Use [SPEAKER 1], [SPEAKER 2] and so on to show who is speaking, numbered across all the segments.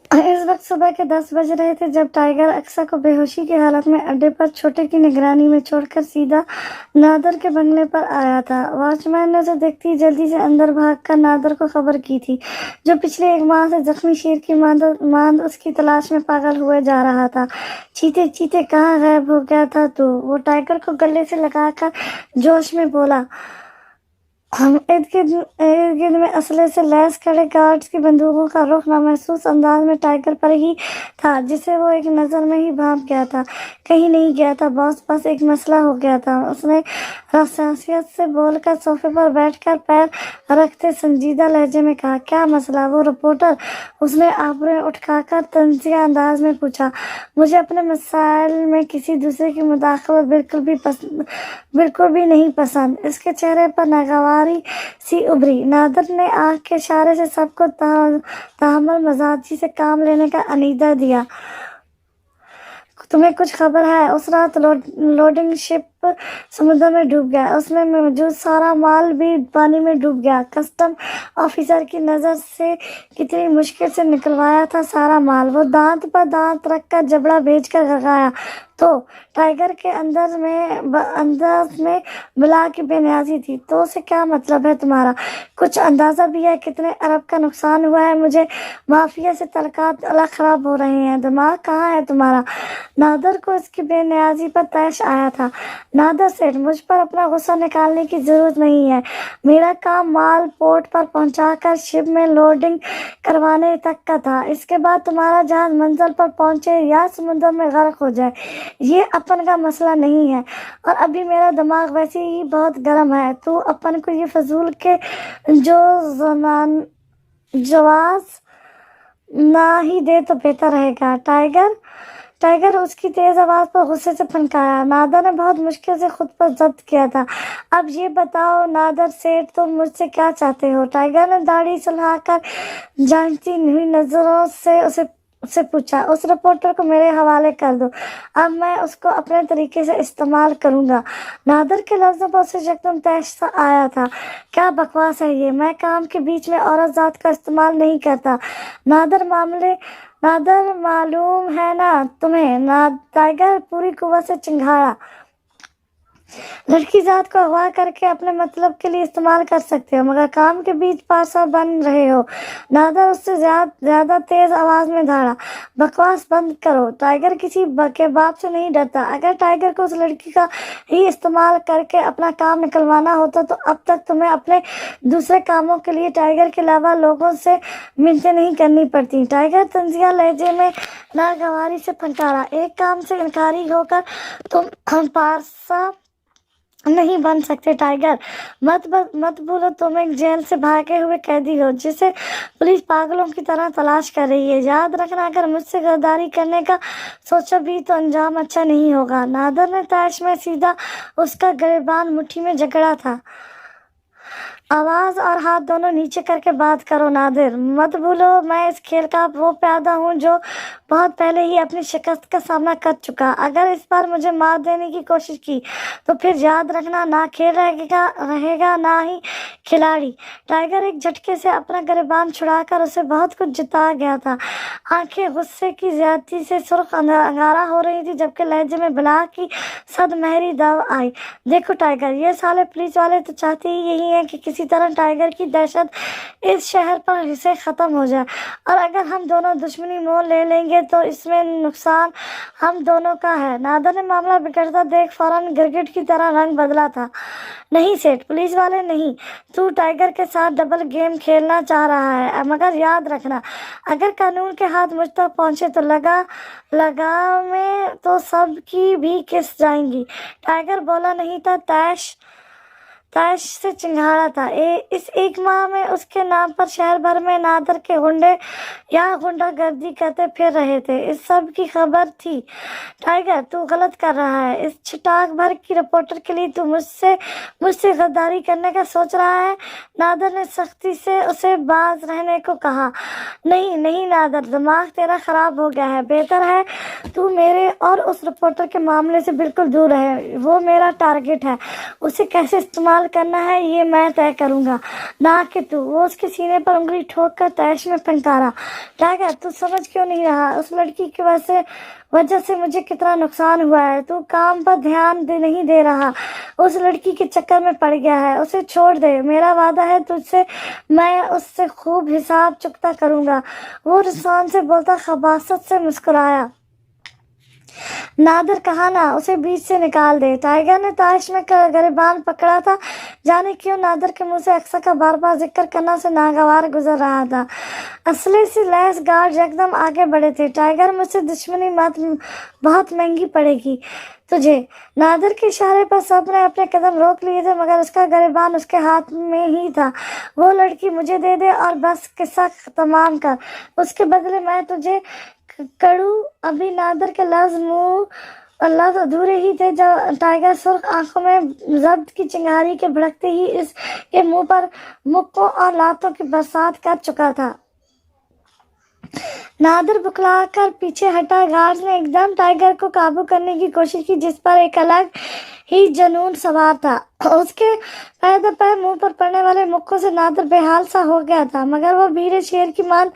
[SPEAKER 1] इस वक्त सुबह के 10 बज रहे थे जब टाइगर अक्सा को बेहोशी की हालत में अड्डे पर छोटे की निगरानी में छोड़कर सीधा नादर के बंगले पर आया था। वॉचमैन ने उसे देखते ही जल्दी से अंदर भागकर नादर को खबर की थी, जो पिछले 1 माह से जख्मी शेर की मांद उसकी तलाश में पागल हुए जा रहा था। चीते चीते कहाँ गायब हो गया था तू? वो टाइगर को गले से लगाकर जोश में बोला। हम इर्द गिर्द में असले से लैस खड़े गार्ड्स की बंदूकों का रुख नामहसूस अंदाज में टाइगर पर ही था, जिसे वो एक नज़र में ही भांप गया था। कहीं नहीं गया था बॉस, बस एक मसला हो गया था। उसने रसासियत से बोलकर सोफे पर बैठकर पैर रखते संजीदा लहजे में कहा, क्या मसला? वो रिपोर्टर, उसने आबरूएं उठकाकर तंजिया अंदाज में पूछा। मुझे अपने मसाइल में किसी दूसरे की मुदाखलत बिल्कुल भी नहीं पसंद। इसके चेहरे पर नागवारी सी उभरी। नादर ने आंख के इशारे से सबको तहम्मुल मजाजी से काम लेने का अनीदा दिया। तुम्हें कुछ खबर है? उस रात लोडिंग शिप समुद्र में डूब गया। उसमें मौजूद सारा माल भी पानी में डूब गया। कस्टम ऑफिसर की नज़र से कितनी मुश्किल से निकलवाया था सारा माल। वो दांत पर दांत रखकर जबड़ा भेजकर गगाया तो टाइगर के अंदर में बुला की बेनियाजी थी। तो उसे क्या मतलब है तुम्हारा? कुछ अंदाजा भी है कितने अरब का नुकसान हुआ है? मुझे माफिया से तलकात अलग खराब हो रहे हैं। दिमाग कहाँ है तुम्हारा? नादर को इसकी बेनियाजी पर तैश आया था। नादर सेठ, मुझ पर अपना गुस्सा निकालने की जरूरत नहीं है। मेरा काम माल पोर्ट पर पहुंचाकर शिप में लोडिंग करवाने तक का था। इसके बाद तुम्हारा जहाज मंजिल पर पहुंचे या समुद्र में गर्क हो जाए, ये अपन का मसला नहीं है। और अभी मेरा दिमाग वैसे ही बहुत गर्म है। तू अपन को ये फजूल के जवाब ना ही दे तो बेहतर रहेगा। टाइगर उसकी तेज आवाज पर गुस्से से फनकाया। नादर ने बहुत मुश्किल से खुद पर जब्त किया था। अब ये बताओ नादर सेठ, तुम मुझसे क्या चाहते हो? टाइगर ने दाढ़ी सुलझाकर जानती हुई नजरों से उससे पूछा। उस रिपोर्टर को मेरे हवाले कर दो। अब मैं उसको अपने तरीके से इस्तेमाल करूंगा। नादर के लफ्जों पर उसे यकदम तैश सा आया था। क्या बकवास है ये? मैं काम के बीच में औरत जात का इस्तेमाल नहीं करता। नादर मालूम है ना तुम्हें? टाइगर पूरी कुव्वत से चिंघाड़ा। लड़की जात को अगवा करके अपने मतलब के लिए इस्तेमाल कर सकते हो, मगर काम के बीच पासा बन रहे हो। नादर उससे ज्यादा तेज आवाज में धाड़ा। बकवास बंद करो। टाइगर किसी के बाप से नहीं डरता। अगर टाइगर को उस लड़की का ही इस्तेमाल करके अपना काम निकलवाना होता तो अब तक तुम्हें अपने दूसरे कामों के लिए टाइगर के अलावा लोगों से मिन्नतें नहीं करनी पड़ती। टाइगर तंजिया लहजे में नागवारी से फनकारा। एक काम से इनकारी होकर तुम पारसा नहीं बन सकते। टाइगर, मत भूलो तुम एक जेल से भागे हुए कैदी हो जिसे पुलिस पागलों की तरह तलाश कर रही है। याद रखना, अगर मुझसे गद्दारी करने का सोचा भी तो अंजाम अच्छा नहीं होगा। नादर ने तैश में सीधा उसका गिरबान मुट्ठी में जकड़ा था। आवाज और हाथ दोनों नीचे करके बात करो नादिर। मत भूलो मैं इस खेल का वो प्यादा हूँ जो बहुत पहले ही अपनी शिकस्त का सामना कर चुका। अगर इस बार मुझे मार देने की कोशिश की तो फिर याद रखना, ना खेल रहेगा ना ही खिलाड़ी। टाइगर एक झटके से अपना गिरबान छुड़ाकर उसे बहुत कुछ जिता गया था। आंखें गुस्से की ज्यादती से सुर्ख अंगारा हो रही थी, जबकि लहजे में बला की सदमहरी दव आई। देखो टाइगर, ये साले पुलिस वाले तो चाहते ही यही है कि किसी तरह टाइगर की दहशत इस शहर पर से खत्म हो जाए, और अगर हम दोनों दुश्मनी मोल ले लेंगे तो इसमें नुकसान हम दोनों का है। नादर ने मामला बिगड़ता देख फौरन गिरगिट की तरह रंग बदला था। नहीं सेठ, पुलिस वाले नहीं, तू टाइगर के साथ डबल गेम खेलना चाह रहा है। मगर याद रखना, अगर कानून के हाथ मुझ तक पहुंचे तो लगा में तो सब की भी किस जाएंगी। टाइगर बोला नहीं था, तैश से चिंघाड़ा था। इस 1 माह में उसके नाम पर शहर भर में नादर के गुंडे या गुंडागर्दी करते फिर रहे थे। इस सब की खबर थी। टाइगर, तू गलत कर रहा है। इस छिटाक भर की रिपोर्टर के लिए तू मुझसे गद्दारी करने का सोच रहा है? नादर ने सख्ती से उसे बाज रहने को कहा। नहीं नादर, दिमाग तेरा खराब हो गया है। बेहतर है तू मेरे और उस रिपोर्टर के मामले से बिल्कुल दूर रहे। वो मेरा टारगेट है। उसे कैसे इस्तेमाल इस्तेमाल करना है ये मैं तय करूंगा, ना कि तू। वो उसके सीने पर उंगली ठोक कर तैश में फनकारा। टाइगर, तू समझ क्यों नहीं रहा? उस लड़की की वजह से मुझे कितना नुकसान हुआ है। तू काम पर ध्यान नहीं दे रहा, उस लड़की के चक्कर में पड़ गया है। उसे छोड़ दे, मेरा वादा है तुझसे, मैं उससे खूब हिसाब चुकता करूंगा। वो रुस्वान से बोलता खबासत से मुस्कुराया। नादिर, कहा ना उसे बीच से निकाल दे। टाइगर ने ताश में गिरबान पकड़ा था। जाने क्यों नादिर के मुंह से अक्सर का बार बार जिक्र करना उसे नागवार गुजर रहा था। असली से लैस गार्ड एकदम आगे बढ़े थे। टाइगर, मुझसे दुश्मनी मत, बहुत महंगी पड़ेगी तुझे। नादिर के इशारे पर सब ने अपने कदम रोक लिए थे, मगर उसका गिरबान उसके हाथ में ही था। वो लड़की मुझे दे दे और बस किस्सा तमाम कर, उसके बदले मैं तुझे कड़ू। अभी नादिर के लफ्ज अधूरे ही थे जब टाइगर सुर्ख आंखों में जब्त की चिंगारी के भड़कते ही इसके मुंह पर मुक्कों और लातों की बरसात कर चुका था। नादिर बुखलाकर पीछे हटा। गार्ड्स ने एकदम टाइगर को काबू करने की कोशिश की, जिस पर एक अलग ही जुनून सवार था। उसके पैर मुंह पर पड़ने वाले मुक्कों से नादिर बेहाल सा हो गया था, मगर वो भीरे शेर की मान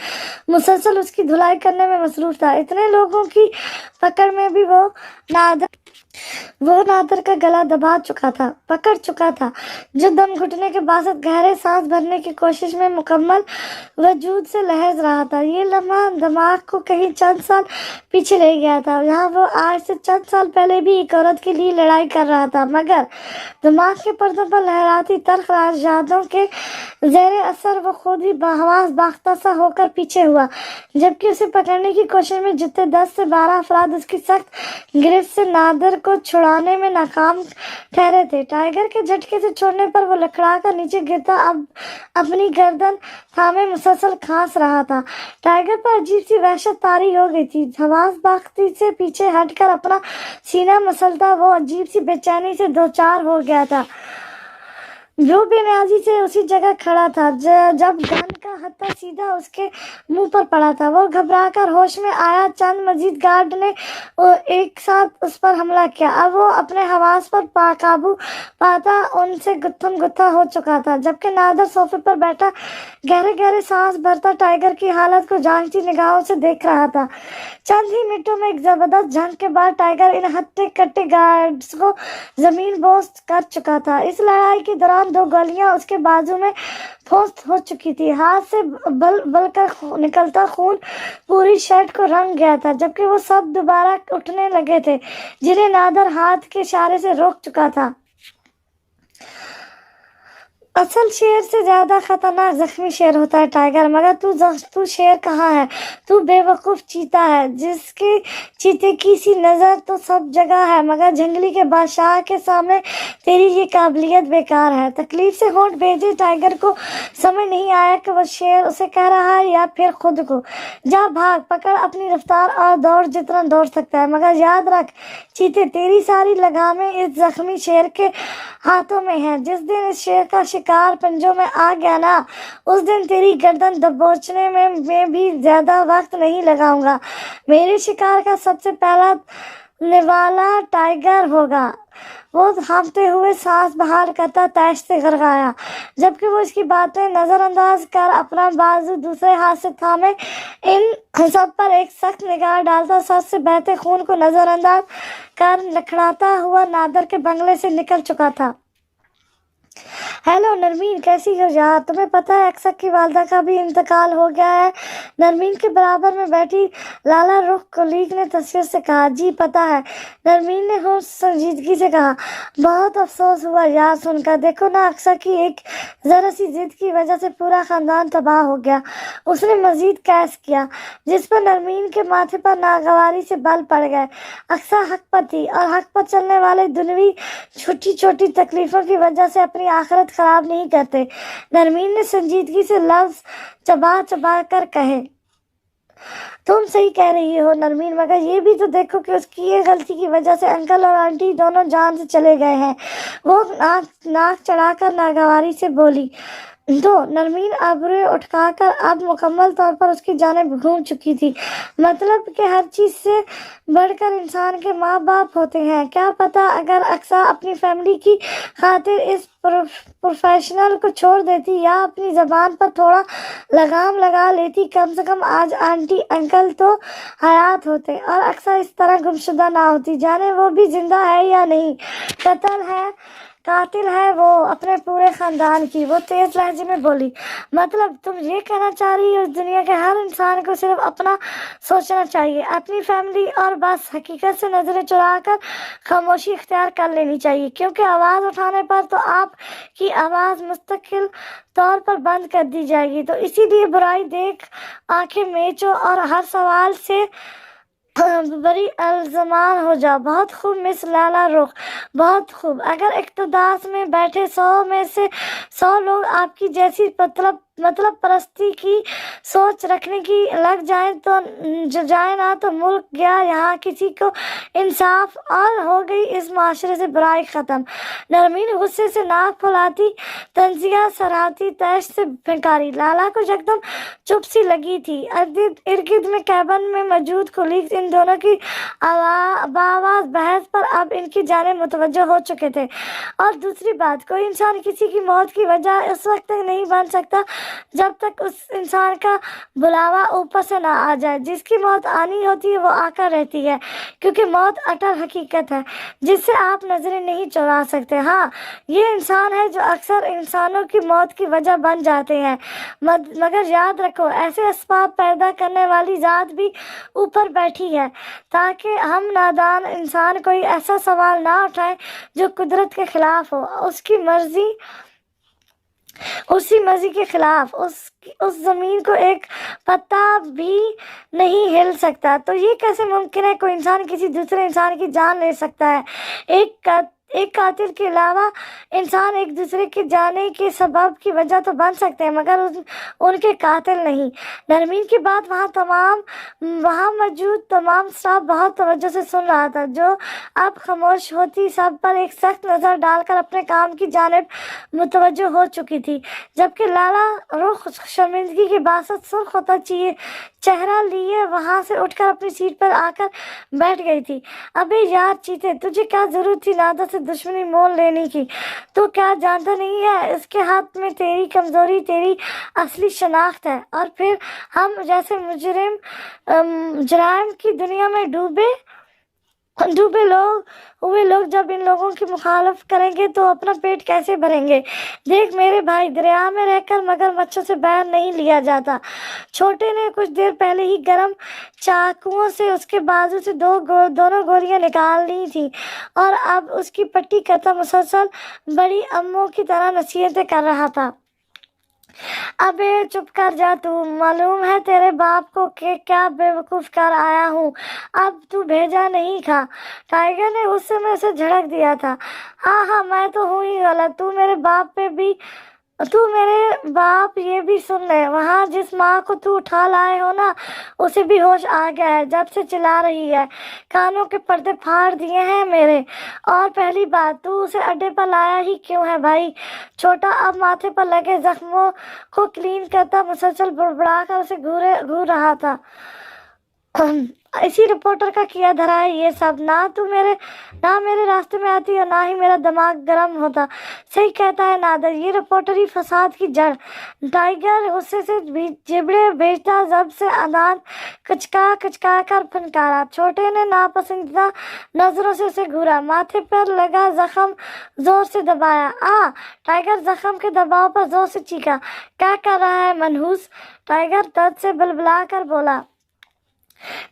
[SPEAKER 1] मुसलसल उसकी धुलाई करने में मसरूफ था। इतने लोगों की पकड़ में भी वो नादिर का गला पकड़ चुका था, जो दम घुटने के बाद गहरे सांस भरने की कोशिश में मुकम्मल वजूद से लहज रहा था। ये लम्हा दिमाग को कहीं चंद साल पीछे ले गया था, जहाँ वो आज से चंद साल पहले भी एक औरत के लिए लड़ाई कर रहा था, मगर दिमाग के पर्दों पर लहराती तल्ख यादों के ज़ेरे असर वो खुद ही बहवास बाख्ता सा होकर पीछे हुआ, जबकि उसे पकड़ने की कोशिश में जितने 10 से 12 अफराद उसकी सख्त गिरफ्त से नादिर को छुड़ाने में नाकाम ठहरे थे। टाइगर के झटके से छोड़ने पर वो लकड़ा कर नीचे गिरता अब अपनी गर्दन थामे मुसलसल खांस रहा था। टाइगर पर अजीब सी वहशत तारी हो गई थी। हवास बाख्ती से पीछे हटकर अपना सीना मसलता वो अजीब सी बेचैनी से दो चार हो गया था, जो बेनियाजी से उसी जगह खड़ा था जब गन का हत्था सीधा उसके मुंह पर पड़ा था। वो घबराकर होश में आया। चंद मजीद गार्ड ने एक साथ उस पर हमला किया। अब वो अपने हवास पर काबू पाता उनसे गुत्थम गुत्था हो चुका था, जबकि नादिर सोफे पर बैठा गहरे गहरे सांस भरता टाइगर की हालत को जांचती निगाहों से देख रहा था। चंद ही मिनटों में एक जबरदस्त जंग के बाद टाइगर इन हट्टे कट्टे गार्ड्स को जमीन बोस कर चुका था। इस लड़ाई के दौरान 2 गोलियां उसके बाजू में फौत हो चुकी थी। हाथ से बल कर निकलता खून पूरी शर्ट को रंग गया था, जबकि वो सब दोबारा उठने लगे थे, जिन्हें नादिर हाथ के इशारे से रोक चुका था। असल शेर से ज्यादा खतरनाक जख्मी शेर होता है टाइगर, मगर तू शेर कहाँ है? तू बेवकूफ चीता है, जिसके चीते की सी नजर तो सब जगह है, मगर जंगली के बादशाह के सामने तेरी ये काबिलियत बेकार है। तकलीफ से होंठ भेजे टाइगर को समझ नहीं आया कि वो शेर उसे कह रहा है या फिर खुद को। जा भाग, पकड़ अपनी रफ्तार और दौड़ जितना दौड़ सकता है, मगर याद रख चीते, तेरी सारी लगामें इस जख्मी शेर के हाथों में है। जिस दिन इस शेर का शिकार पंजों में आ गया ना, उस दिन तेरी गर्दन दबोचने में भी ज्यादा वक्त नहीं लगाऊंगा। मेरे शिकार का सबसे पहला निवाला टाइगर होगा। वो हांफते हुए सांस बाहर करता तैश से गड़गड़ाया, जबकि वो इसकी बातें नजरअंदाज कर अपना बाजू दूसरे हाथ से थामे इन सब पर एक सख्त निगाह डालता सर से बहते खून को नजरअंदाज कर लखड़ाता हुआ नादिर के बंगले से निकल चुका था। हेलो नरमीन, कैसी हो यार? तुम्हें पता है अक्सर की वालदा का भी इंतकाल हो गया है? नरमीन के बराबर में बैठी लाला रुख कोलीग ने तस्वीर से कहा। जी पता है, नरमीन ने होश संजीदगी से कहा। बहुत अफसोस हुआ यार सुनकर। देखो ना, अक्सर की एक जरा सी जिद की वजह से पूरा खानदान तबाह हो गया। उसने मजीद कैस किया, जिस पर नरमीन के माथे पर नागवारी से बल पड़ गए। अक्सर हक पर थी, और हक पर चलने वाले दुनवी छोटी छोटी तकलीफों की वजह से अपनी आखिरत खराब नहीं करते। नरमीन ने संजीदगी से लफ्ज चबा चबा कर कहे। तुम सही कह रही हो नरमीन, मगर ये भी तो देखो कि उसकी ये गलती की वजह से अंकल और आंटी दोनों जान से चले गए हैं। वो नाक चढ़ाकर नागवारी से बोली। तो नरमीन आबरूएं उठकाकर अब मुकम्मल तौर पर उसकी जानिब घूम चुकी थी। मतलब कि हर चीज़ से बढ़कर इंसान के माँ बाप होते हैं। क्या पता अगर अक्सा अपनी फैमिली की खातिर इस प्रोफेशनल को छोड़ देती या अपनी ज़बान पर थोड़ा लगाम लगा लेती, कम से कम आज आंटी अंकल तो हयात होते और अक्सा इस तरह गुमशुदा ना होती। जाने वो भी जिंदा है या नहीं। कातिल है वो अपने पूरे खानदान की। वो तेज लहजे में बोली, मतलब तुम ये कहना चाह रही हो इस दुनिया के हर इंसान को सिर्फ अपना सोचना चाहिए, अपनी फैमिली और बस हकीकत से नजरें चुराकर खामोशी इख्तियार कर लेनी चाहिए, क्योंकि आवाज़ उठाने पर तो आपकी आवाज़ मुस्तकिल तौर पर बंद कर दी जाएगी। तो इसीलिए बुराई देख आंखें मेचो और हर सवाल से बड़ी अल्जमान हो जाओ। बहुत खूब मिस लाला रुख, बहुत खूब। अगर इक्तदार में बैठे 100 में से 100 लोग आपकी जैसी मतलब परस्ती की सोच रखने की लग जाए ना तो मुल्क गया, यहाँ किसी को इंसाफ और हो गई इस माशरे से बुराई ख़त्म। नरमीन गुस्से से नाक फुलाती, तंजिया सराहती, तैश से फेंकारी। लाला को एकदम चुप सी लगी थी। इर्द में कैबिन में मौजूद कुलीग्स इन दोनों की बावाज बहस पर अब इनकी जाने मुतवज्जो हो चुके थे। और दूसरी बात, कोई इंसान किसी की मौत की वजह उस वक्त तक नहीं बन सकता जब तक उस इंसान का बुलावा ऊपर से ना आ जाए। जिसकी मौत आनी होती है वो आकर रहती है, क्योंकि मौत अटल हकीकत है जिससे आप नजरें नहीं चुरा सकते। हाँ, ये इंसान है जो अक्सर इंसानों की मौत की वजह बन जाते हैं, मगर याद रखो ऐसे असबाब पैदा करने वाली ज़ात भी ऊपर बैठी है, ताकि हम नादान इंसान कोई ऐसा सवाल ना उठाए जो कुदरत के खिलाफ हो, उसी मर्जी के खिलाफ। उस जमीन को एक पत्ता भी नहीं हिल सकता। तो ये कैसे मुमकिन है कोई इंसान किसी दूसरे इंसान की जान ले सकता है? एक कातिल के अलावा इंसान एक दूसरे के जाने के सबब की वजह तो बन सकते हैं, मगर उनके कातिल नहीं। नरमीन की बात वहाँ मौजूद तमाम स्टाफ बहुत तवज्जो से सुन रहा था, जो अब खामोश होती सब पर एक सख्त नज़र डालकर अपने काम की जानिब मुतवज्जो हो चुकी थी। जबकि लाला रुख शर्मिंदगी के बासत सुर्ख होता चेहरा लिए वहां से उठकर अपनी सीट पर आकर बैठ गई थी। अबे यार चीते, तुझे क्या जरूरत थी नादा से दुश्मनी मोल लेने की? तू क्या जानता नहीं है इसके हाथ में तेरी कमजोरी तेरी असली शनाख्त है। और फिर हम जैसे जराइम की दुनिया में डूबे लोग जब इन लोगों की मुखालफ करेंगे तो अपना पेट कैसे भरेंगे? देख मेरे भाई, दरिया में रहकर मगरमच्छों से बैर नहीं लिया जाता। छोटे ने कुछ देर पहले ही गरम चाकुओं से उसके बाजू से दोनों गोलियां निकाल ली थी और अब उसकी पट्टी करता मुसलसल बड़ी अम्मों की तरह नसीहतें कर रहा था। अबे चुप कर जा तू, मालूम है तेरे बाप को कि क्या बेवकूफ कर आया हूँ। अब तू भेजा नहीं खा। टाइगर ने गुस्से में उसे झड़क दिया था। हाँ, मैं तो हूँ ही गलत। तू मेरे बाप ये भी सुन ले, वहाँ जिस माँ को तू उठा लाए हो ना, उसे भी होश आ गया है, जब से चिल्ला रही है। कानों के पर्दे फाड़ दिए हैं मेरे। और पहली बात, तू उसे अड्डे पर लाया ही क्यों है भाई? छोटा अब माथे पर लगे जख्मों को क्लीन करता मुसलसल बुड़बुड़ा कर उसे घूर रहा था। इसी रिपोर्टर का किया धरा है ये सब। ना मेरे रास्ते में आती और ना ही मेरा दिमाग गर्म होता। सही कहता है नादर, ये रिपोर्टर ही फसाद की जड़। टाइगर गुस्से से जिबड़े भेजता जब से अदान कचका कर फनकारा। छोटे ने नापसंदीदा नजरों से उसे घूरा, माथे पर लगा जख्म जोर से दबाया। टाइगर जख्म के दबाव पर जोर से चीखा, क्या कर रहा है मनहूस? टाइगर दर्द से बलबला कर बोला,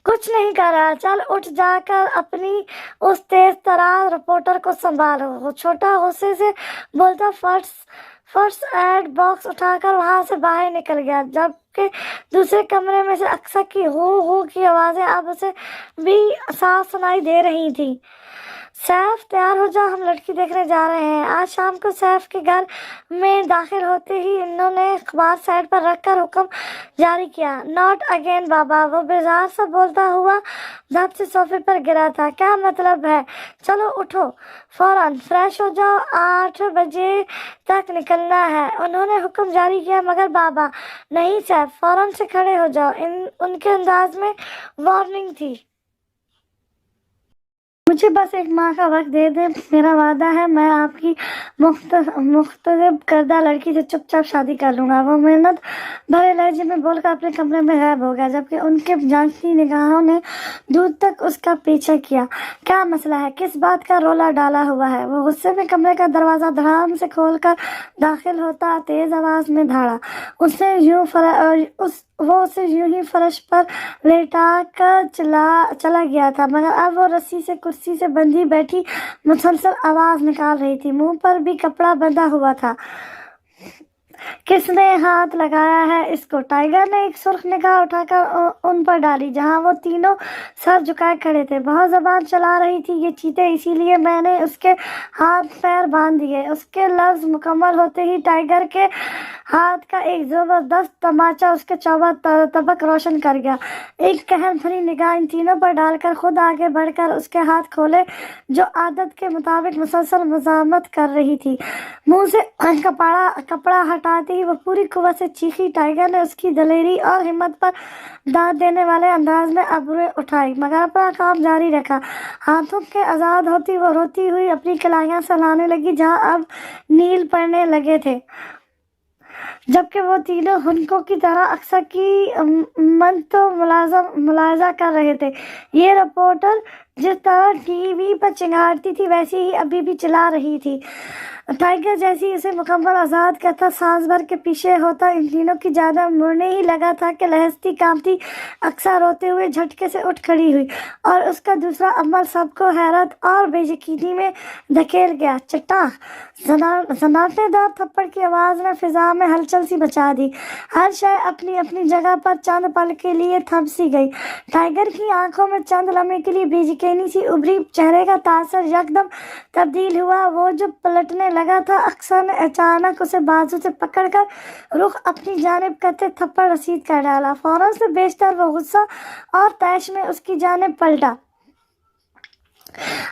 [SPEAKER 1] कुछ नहीं कर रहा, चल उठ जाकर अपनी उस तेज तरार रिपोर्टर को संभालो। छोटा गुस्से से बोलता फर्स्ट एड बॉक्स उठाकर वहां से बाहर निकल गया, जबकि दूसरे कमरे में से अक्सर की हो की आवाजें अब उसे भी साफ सुनाई दे रही थी। सैफ तैयार हो जाओ, हम लड़की देखने जा रहे हैं। आज शाम को सैफ के घर में दाखिल होते ही इन्होंने अखबार साइड पर रखकर हुक्म जारी किया, नॉट अगेन बाबा। वो बेजार सा बोलता हुआ धप से सोफे पर गिरा था। क्या मतलब है? चलो उठो, फौरन फ्रेश हो जाओ, 8 बजे तक निकलना है, उन्होंने हुक्म जारी किया। मगर बाबा। नहीं सैफ, फौरन से खड़े हो जाओ। उनके अंदाज में वार्निंग थी। मुझे बस एक माह का वक्त दे दे, मेरा वादा है मैं आपकी मुख्तलिफ करदा लड़की से चुपचाप शादी कर लूँगा। वो मेहनत भरे लहजे में बोलकर अपने कमरे में गायब हो गया, जबकि उनके जांचती निगाहों ने दूर तक उसका पीछा किया। क्या मसला है? किस बात का रोला डाला हुआ है? वो गुस्से में कमरे का दरवाज़ा धड़ाम से खोलकर दाखिल होता तेज आवाज़ में धाड़ा। उसे यूं ही फर्श पर लेटा कर चला गया था, मगर अब वो रस्सी से कुर्सी से बंधी बैठी मुसलसल आवाज निकाल रही थी। मुंह पर भी कपड़ा बंधा हुआ था। किसने हाथ लगाया है इसको? टाइगर ने एक सुर्ख निगाह उठाकर उन पर डाली, जहां वो तीनों सर झुकाए खड़े थे। बहुत जबान चला रही थी ये चीते, इसीलिए मैंने उसके हाथ पैर बांध दिए। उसके लफ्ज मुकम्मल होते ही टाइगर के हाथ का एक जबरदस्त तमाचा उसके चौबा तबक रोशन कर गया। एक कहर भरी निगाह इन तीनों पर डालकर खुद आगे बढ़कर उसके हाथ खोले, जो आदत के मुताबिक मुसलसल मजामत कर रही थी। मुंह से कपड़ा हटाते ही वो पूरी कुव्वत से चीखी। टाइगर ने उसकी दलेरी और हिम्मत पर दांत देने वाले अंदाज में अबरूएं उठाई, मगर अपना काम जारी रखा। हाथों के आजाद होती वो रोती हुई अपनी कलाइयां सहलाने लगी, जहां अब नील पड़ने लगे थे, जबकि वो तीनों हुनकों की तरह अक्सर की मन तो मुलाजा कर रहे थे। ये रिपोर्टर जिस तरह टीवी पर चिंगारती थी, वैसे ही अभी भी चिल्ला रही थी। टाइगर जैसी उसे मुकम्मल आज़ाद करता सांस भर के पीछे होता, इन तीनों की ज्यादा मुड़ने ही लगा था कि लहस्ती कांपती अक्सर रोते हुए झटके से उठ खड़ी हुई, और उसका दूसरा अमल सबको हैरत और बेयकीनी में धकेल गया। चट्टा सन्नाटेदार थप्पड़ की आवाज ने फिजा में हलचल सी मचा दी। हर शय अपनी अपनी जगह पर चंद पल के लिए थम सी गई। टाइगर की आंखों में चंद लम्हे के लिए बेयकीनी सी उभरी, चेहरे का तासर यकदम तब्दील हुआ। वो जो पलटने लगा था, अक्सर ने अचानक उसे बाजू से पकड़कर रुख अपनी जानिब करते थप्पड़ रसीद कर डाला। फौरन से बेशतर वो गुस्सा और तैश में उसकी जानिब पलटा।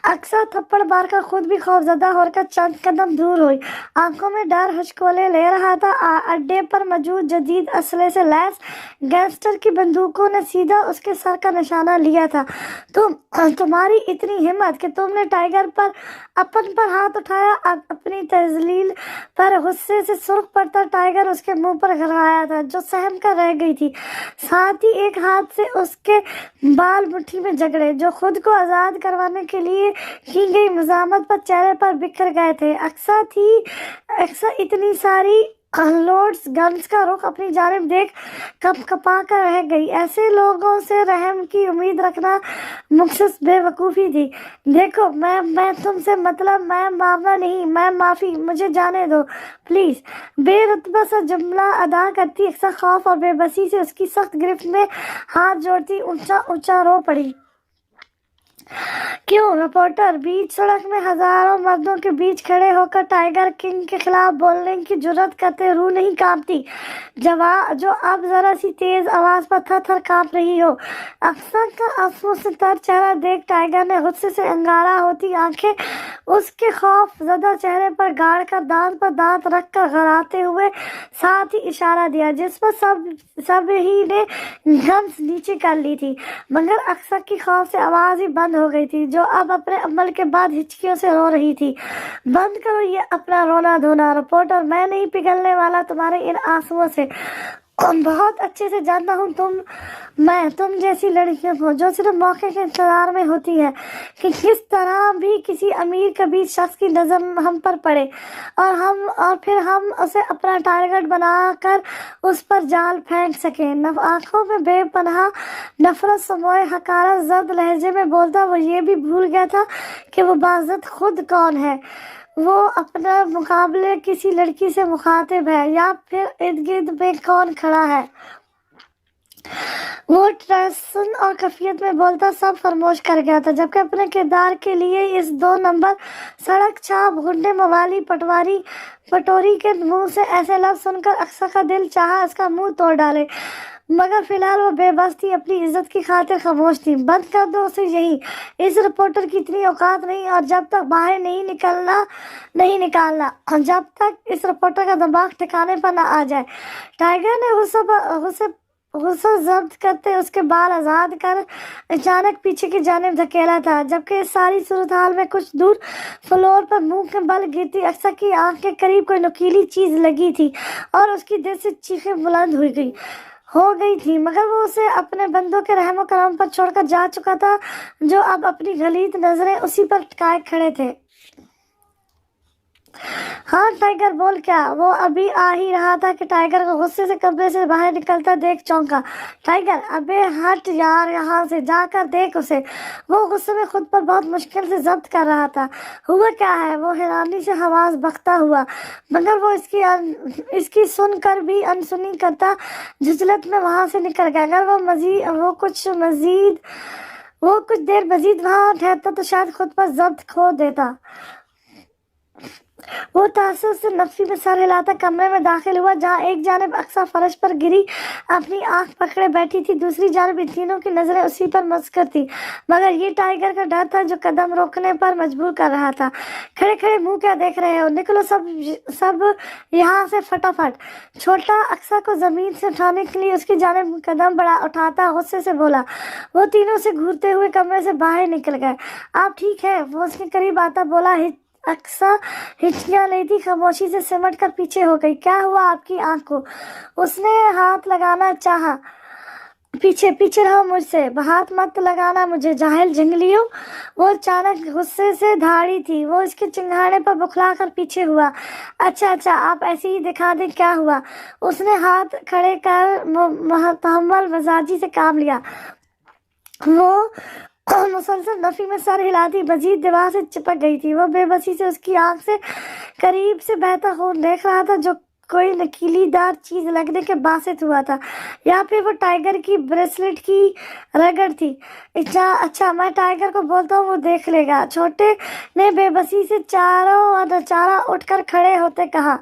[SPEAKER 1] अक्सर थप्पड़ मारकर खुद भी खौफजदा होकर चंद कदम दूर हुई, आंखों में डर हचकोले ले रहा था। अड्डे पर मौजूद जदीद असले से लैस गैंगस्टर की बंदूकों ने सीधा उसके सर का निशाना लिया था। तुम्हारी इतनी हिम्मत कि तुमने टाइगर पर हाथ उठाया। अपनी तजलील पर गुस्से से सुर्ख पड़ता टाइगर उसके मुंह पर गड़ाया था, जो सहम कर रह गई थी। साथ ही एक हाथ से उसके बाल मुट्ठी में जकड़े, जो खुद को आज़ाद करवाने के लिए की गई मज़ामत पर चेहरे पर बिखर गए थे। अक्सर इतनी सारी लोड्स गन्स का रुख अपनी जानिब देख कपा कर रह गई। ऐसे लोगों से रहम की उम्मीद रखना मुख्तस बेवकूफ़ी थी। देखो, मैं तुमसे मतलब मैं मामला नहीं, मैं माफ़ी, मुझे जाने दो प्लीज़। बेरुतबा सा जुमला अदा करती अक्सर खौफ और बेबसी से उसकी सख्त गिरफ्त में हाथ जोड़ती ऊंचा ऊंचा रो पड़ी। क्यों? रिपोर्टर बीच सड़क में हजारों मर्दों के बीच खड़े होकर टाइगर किंग के खिलाफ बोलने की जुर्रत करते रूह नहीं कांपती, जो अब जरा सी तेज आवाज पर थर थर कांप रही हो। अक्सर का आंसुओं से तर चेहरा देख टाइगर ने गुस्से से अंगारा होती आंखें उसके खौफ ज़दा चेहरे पर गाड़ कर दांत पर दांत रख कर गड़ाते हुए साथ ही इशारा दिया, जिस पर सब ही ने घम्स नीचे कर ली थी। मगर अक्सर की खौफ से आवाज ही बंद हो गई थी, जो अब अपने अमल के बाद हिचकियों से रो रही थी। बंद करो ये अपना रोना धोना रिपोर्टर, मैं नहीं पिघलने वाला तुम्हारे इन आंसुओं से। बहुत अच्छे से जानता हूँ तुम जैसी लड़कियों को, जो सिर्फ मौके के इंतजार में होती है कि किस तरह भी किसी अमीर कबीर शख्स की नजर हम पर पड़े और फिर हम उसे अपना टारगेट बनाकर उस पर जाल फेंक सकें। आंखों में बेपनाह नफरत समोए हकारत जद लहजे में बोलता वो ये भी भूल गया था कि वो बाज़त खुद कौन है। वो अपना मुकाबले किसी लड़की से मुखातिब है या फिर इर्द गिर्द में कौन खड़ा है। वो ट्रसन और कफियत में बोलता सब फरमोश कर गया था, जबकि अपने किरदार के लिए इस 2 नंबर सड़क छाप गुंडे मवाली पटोरी के मुंह से ऐसे लफ्ज सुनकर अक्सर का दिल चाहा इसका मुंह तोड़ डाले, मगर फिलहाल वो बेबस थी, अपनी इज्जत की खातिर खामोश थी। बंद कर दो उसे यहीं, इस रिपोर्टर की इतनी औकात नहीं, और जब तक बाहर नहीं निकालना, जब तक इस रिपोर्टर का दिमाग ठिकाने पर ना आ जाए। टाइगर ने गुस्सा जब्त करते उसके बाल आजाद कर अचानक पीछे की जानिब धकेला था, जबकि इस सारी सूरत हाल में कुछ दूर फ्लोर पर मुंह के बल गिरती अक्सर की आंख के करीब कोई नुकीली चीज लगी थी और उसकी दिल से चीखें बुलंद हो गई थी, मगर वो उसे अपने बंदों के रहमो करम पर छोड़कर जा चुका था, जो अब अपनी गलीत नजरें उसी पर टिकाए खड़े थे। हाँ टाइगर बोल, क्या? वो अभी आ ही रहा था कि टाइगर को गुस्से से कमरे से बाहर निकलता देख चौंका। टाइगर, अबे हट यार, यहाँ से जाकर देख उसे। वो गुस्से में खुद पर बहुत मुश्किल से जब्त कर रहा था। हुआ क्या है? वो हैरानी से हवास बकता हुआ, मगर वो इसकी सुनकर भी अनसुनी करता झुंझलत में वहां से निकल गया। अगर वो कुछ देर मजीद वहां ठहरता तो शायद खुद पर जब्त खो देता। वो तासुर से नफसी में सर हिलाता कमरे में दाखिल हुआ, जहाँ एक जानिब अक्सा फर्श पर गिरी अपनी आंख पकड़े बैठी थी, दूसरी जानिब इन तीनों की नजरें उसी पर मस्कर थी, मगर ये टाइगर का डर था जो कदम रोकने पर मजबूर कर रहा था। खड़े खड़े मुंह क्या देख रहे हो? निकलो सब यहाँ से फटाफट। छोटा अक्सा को जमीन से उठाने के लिए उसकी जानिब कदम बढ़ा उठाता गुस्से से बोला। वो तीनों से घूरते हुए कमरे से बाहर निकल गए। आप ठीक है? वो उसके करीब आता बोला। अक्सा हिचकियां लेती खामोशी से सिमट कर पीछे हो गई। क्या हुआ आपकी आंख को? उसने हाथ लगाना चाहा। पीछे रहो मुझसे, हाथ मत लगाना मुझे, जाहिल जंगलियों। वो अचानक गुस्से से धाड़ी थी। वो इसके चिंगाड़े पर बुखला कर पीछे हुआ। अच्छा, आप ऐसे ही दिखा दें क्या हुआ। उसने हाथ खड़े कर तहम्मुल मजाजी से काम लिया। वो मुसलसल नफी में सर हिलाती मजीद दीवार से चिपक गई थी। वो बेबसी से उसकी आंख से करीब से बहता खून देख रहा था, जो कोई नकीलीदार चीज लगने के बासित हुआ था, या फिर वो टाइगर की ब्रेसलेट की रगड़ थी। अच्छा, मैं टाइगर को बोलता हूँ, वो देख लेगा। छोटे ने बेबसी से चारा उठकर खड़े होते कहा।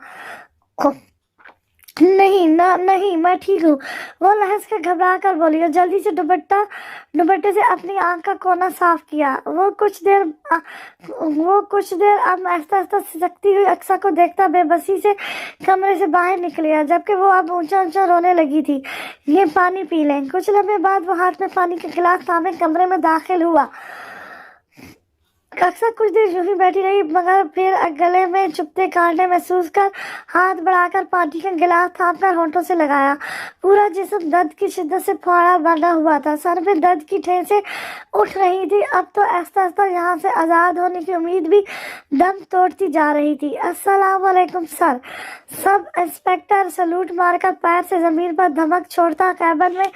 [SPEAKER 1] नहीं, मैं ठीक हूँ। वो लहस कर घबरा कर बोली और जल्दी से दुपट्टे से अपनी आंख का कोना साफ किया। वो कुछ देर अब आहिस्ता सिसकती हुई अक्सा को देखता बेबसी से कमरे से बाहर निकल गया, जबकि वो अब ऊंचा रोने लगी थी। ये पानी पी लें। कुछ लम्हे बाद वो हाथ में पानी का गिलास थामे कमरे में दाखिल हुआ। अक्सर कुछ देर यूं ही बैठी रही, मगर फिर गले में चुभते कांटे महसूस कर हाथ बढ़ाकर पानी का गिलास थामकर होंठों से लगाया। पूरा जिस्म दर्द की शिद्दत से फौड़ा बना हुआ था। सर में दर्द की ठेसें उठ रही थी। अब तो आहिस्ता यहाँ से आज़ाद होने की उम्मीद भी दम तोड़ती जा रही थी। अस्सलाम वालेकुम सर। सब इंस्पेक्टर सलूट मारकर पैर से जमीन पर धमक छोड़ता कैबिन में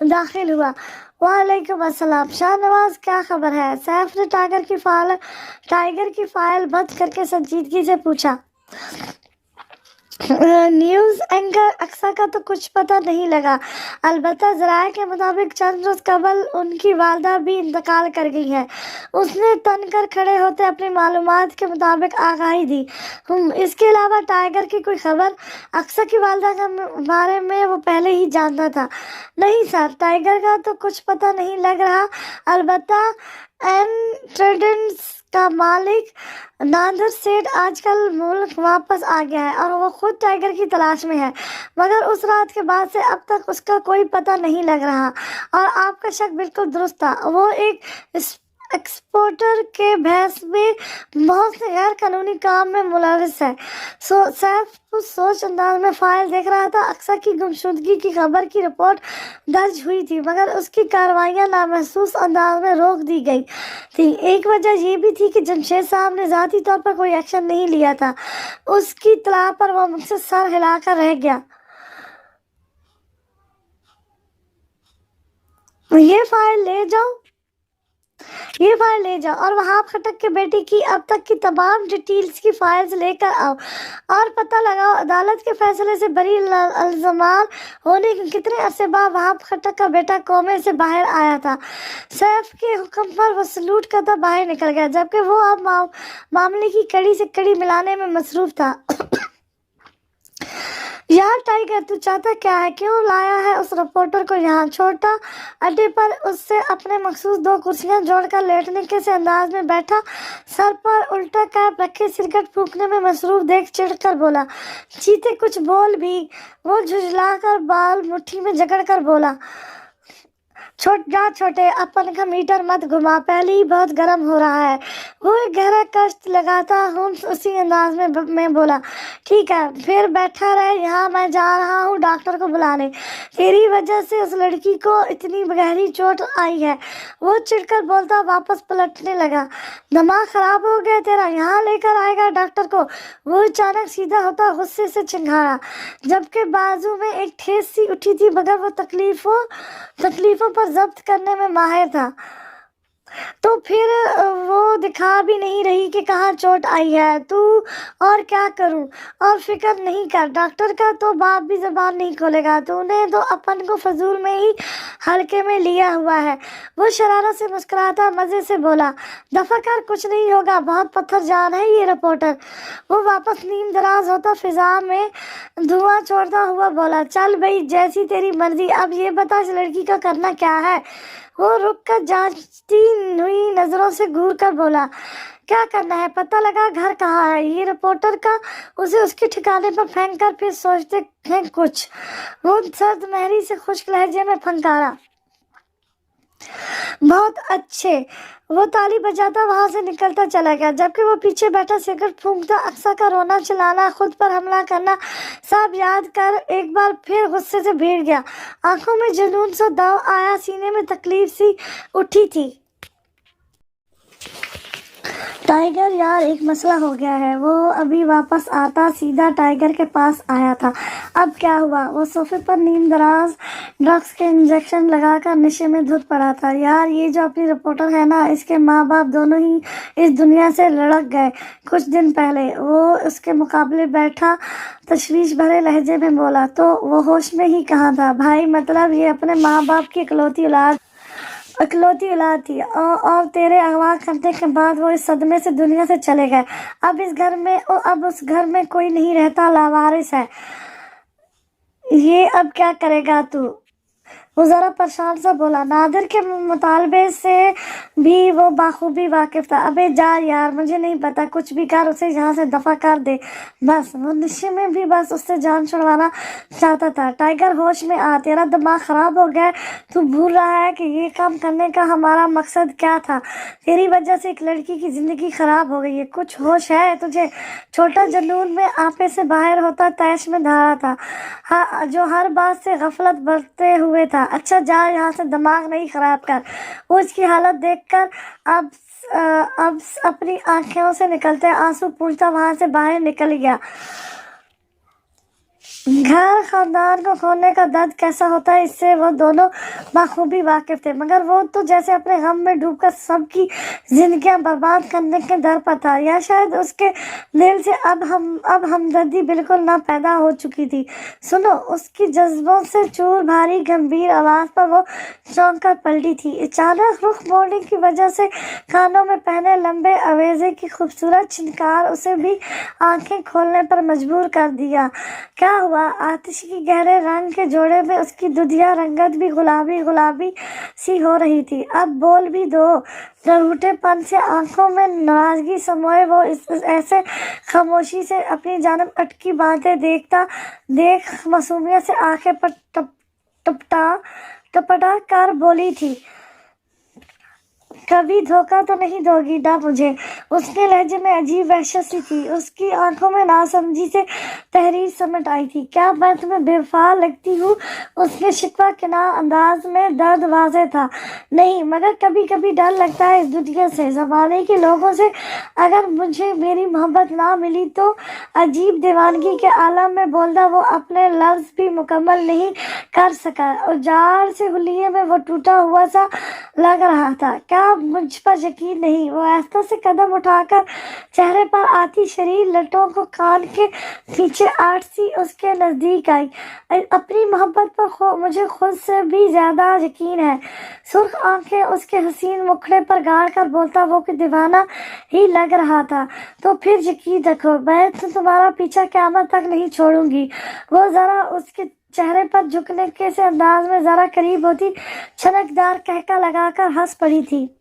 [SPEAKER 1] दाखिल हुआ। वालेकुम अस्सलाम। शाहनवाज, क्या खबर है? सैफ ने टाइगर की फाइल बंद करके संजीदगी से पूछा। न्यूज़ एंकर अक्सा का तो कुछ पता नहीं लगा, अलबत्ता ज़राए के मुताबिक चंद रोज़ कबल उनकी वालदा भी इंतकाल कर गई है। उसने तन कर खड़े होते अपनी मालूमात के मुताबिक आगाही दी। इसके अलावा टाइगर की कोई खबर? अक्सा की वालदा के बारे में वो पहले ही जानता था। नहीं सर, टाइगर का तो कुछ पता नहीं लग रहा, अलबत्ता ट्रेडेंट्स का मालिक नादर सेठ आजकल मुल्क वापस आ गया है और वो खुद टाइगर की तलाश में है, मगर उस रात के बाद से अब तक उसका कोई पता नहीं लग रहा। और आपका शक बिल्कुल दुरुस्त था, वो एक एक्सपोर्टर के भैंस में बहुत से गैर कानूनी काम में मुलविस है। सैफ उस सोच अंदाज में फाइल देख रहा था। अक्सा की गुमशुदगी की खबर की रिपोर्ट दर्ज हुई थी, मगर उसकी कार्रवाइयां नामहसूस अंदाज में रोक दी गई थी। एक वजह यह भी थी कि जमशेद साहब ने ज़ाती तौर पर कोई एक्शन नहीं लिया था। उसकी इत्तला पर वो मुझसे सर हिलाकर रह गया। ये फाइल ले जाओ। ये फाइल ले जाओ और वहाब खटक के बेटी की अब तक की तमाम डिटेल्स की फाइल्स लेकर आओ और पता लगाओ अदालत के फैसले से बरी अल्जमार होने के कितने अरसे बाद वहाब खटक का बेटा कोमे से बाहर आया था। सैफ के हुक्म पर वो सलूट करता बाहर निकल गया, जबकि वो अब मामले की कड़ी से कड़ी मिलाने में मसरूफ था। यार टाइगर, तू चाहता क्या है? क्यों लाया है उस रिपोर्टर को यहाँ? छोटा अड्डे पर उससे अपने मखसूस 2 कुर्सियां जोड़कर लेटने के से अंदाज में बैठा, सर पर उल्टा कैप रखे सिगरेट फूकने में मसरूफ देख चिढ़कर बोला, चीते कुछ बोल भी। वो झुंझलाकर बाल मुट्ठी में जकड़कर बोला, छोटे अपन का मीटर मत घुमा, पहले ही बहुत गर्म हो रहा है। वो एक गहरा कष्ट लगाता हूँ उसी अंदाज में बोला, ठीक है फिर बैठा रहे यहाँ, मैं जा रहा हूँ डॉक्टर को बुलाने। तेरी वजह से उस लड़की को इतनी गहरी चोट आई है। वो चिढ़कर बोलता वापस पलटने लगा, दिमाग खराब हो गया तेरा, यहाँ लेकर आएगा डॉक्टर को। वो अचानक सीधा होता गुस्से से चिंघाड़ा, जबकि बाजू में एक ठेस सी उठी थी, मगर वो तकलीफों पर जब्त करने में माहिर था। तो फिर वो दिखा भी नहीं रही कि कहाँ चोट आई है। तू और क्या करूं? और फिक्र नहीं कर, डॉक्टर का तो बाप भी जबान नहीं खोलेगा। तूने तो अपन को फजूल में ही हल्के में लिया हुआ है। वो शरारत से मुस्कुराता मजे से बोला, दफा कर, कुछ नहीं होगा, बहुत पत्थर जान है ये रिपोर्टर। वो वापस नीम दराज होता फिजा में धुआं छोड़ता हुआ बोला, चल भाई जैसी तेरी मर्जी, अब ये बता इस लड़की का करना क्या है? वो रुक कर जांचती हुई नजरों से घूर कर बोला, क्या करना है? पता लगा घर कहाँ है ये रिपोर्टर का, उसे उसके ठिकाने पर फेंक कर फिर सोचते हैं कुछ। वो सर्द महरी से खुश्क लहजे में फंकारा, बहुत अच्छे। वो ताली बजाता वहां से निकलता चला गया, जबकि वो पीछे बैठा सिगरेट फूंकता अक्सा का रोना चिल्लाना, खुद पर हमला करना सब याद कर एक बार फिर गुस्से से भीड़ गया। आंखों में जुनून सा दौड़ आया, सीने में तकलीफ सी उठी थी। टाइगर यार, एक मसला हो गया है। वो अभी वापस आता सीधा टाइगर के पास आया था। अब क्या हुआ? वो सोफे पर नीम दराज ड्रग्स के इंजेक्शन लगाकर नशे में धुत पड़ा था। यार ये जो अपनी रिपोर्टर है ना, इसके माँ बाप दोनों ही इस दुनिया से लड़क गए कुछ दिन पहले। वो उसके मुकाबले बैठा तशवीश भरे लहजे में बोला, तो वो होश में ही कहाँ था भाई? मतलब ये अपने माँ बाप की इकलौती औलाद थी और तेरे अगवा करने के बाद वो इस सदमे से दुनिया से चले गए। अब उस घर में कोई नहीं रहता, लावारिस है। ये अब क्या करेगा तू? वो जरा परेशान सा बोला। नादिर के मुतालबे से भी वो बाखूबी वाकिफ था। अबे जा यार, मुझे नहीं पता, कुछ भी कर, उसे यहाँ से दफा कर दे बस। वो नशे में भी बस उससे जान छुड़वाना चाहता था। टाइगर होश में आ, तेरा दिमाग खराब हो गया? तू भूल रहा है कि ये काम करने का हमारा मकसद क्या था? तेरी वजह से एक लड़की की जिंदगी खराब हो गई है। कुछ होश है तुझे? छोटा जुनून में आपे से बाहर होता तैश में धारा था, हाँ, जो हर बात से गफलत बरते हुए था। अच्छा जा यहाँ से, दिमाग नहीं खराब कर। वो उसकी हालत देखकर अब अपनी आंखों से निकलते आंसू पूछता वहां से बाहर निकल गया। घर खानदान को खोने का दर्द कैसा होता है, इससे वो दोनों बाखूबी वाकिफ थे, मगर वो तो जैसे अपने गम में डूबकर सबकी जिंदगियां बर्बाद करने के डर पर था, या शायद उसके दिल से अब हमदर्दी बिल्कुल ना पैदा हो चुकी थी। सुनो, उसकी जज्बों से चूर भारी गंभीर आवाज पर वो चौंक कर पलटी थी। अचानक रुख मोड़ने की वजह से कानों में पहने लंबे अवेजे की खूबसूरत छिनकार उसे भी आंखें खोलने पर मजबूर कर दिया। क्या हुआ? आतिश की गहरे रंग के जोड़े में उसकी दुधिया रंगत भी गुलाबी सी हो रही थी। अब बोल भी दो। रूठेपन से आंखों में नाराजगी समोए वो ऐसे खामोशी से अपनी जानब अटकी बातें देख मासूमियत से आंखें पर टपटा कर बोली थी, कभी धोखा तो नहीं दोगी ना मुझे? उसके लहजे में अजीब वहशत सी थी। उसकी आंखों में नासमझी से तहरीर समट आई थी। क्या मैं तुम्हें बेवफा लगती हूँ? उसके शिकवा के ना अंदाज में दर्द वाज़ेह था। नहीं, मगर कभी कभी डर लगता है इस दुनिया से, ज़माने के लोगों से। अगर मुझे मेरी मोहब्बत ना मिली तो अजीब दीवानगी के आलम में बोलता वो अपने लफ्ज़ भी मुकम्मल नहीं कर सका। और जार से हुलिये में वो टूटा हुआ सा लग रहा था। क्या मुझ पर यकीन नहीं? वो आहिस्ता से कदम उठाकर चेहरे पर आती शरीर लटों को कान के पीछे आट सी उसके नजदीक आई। अपनी मोहब्बत पर मुझे खुद से भी ज्यादा यकीन है। सुर्ख आंखें उसके हसीन मुखड़े पर गाड़ कर बोलता वो कि दीवाना ही लग रहा था। तो फिर यकीन रखो, मैं तो तुम्हारा पीछा क़यामत तक नहीं छोड़ूंगी। वो जरा उसके चेहरे पर झुकने के से अंदाज में जरा करीब होती छनकदार कहका लगाकर हंस पड़ी थी।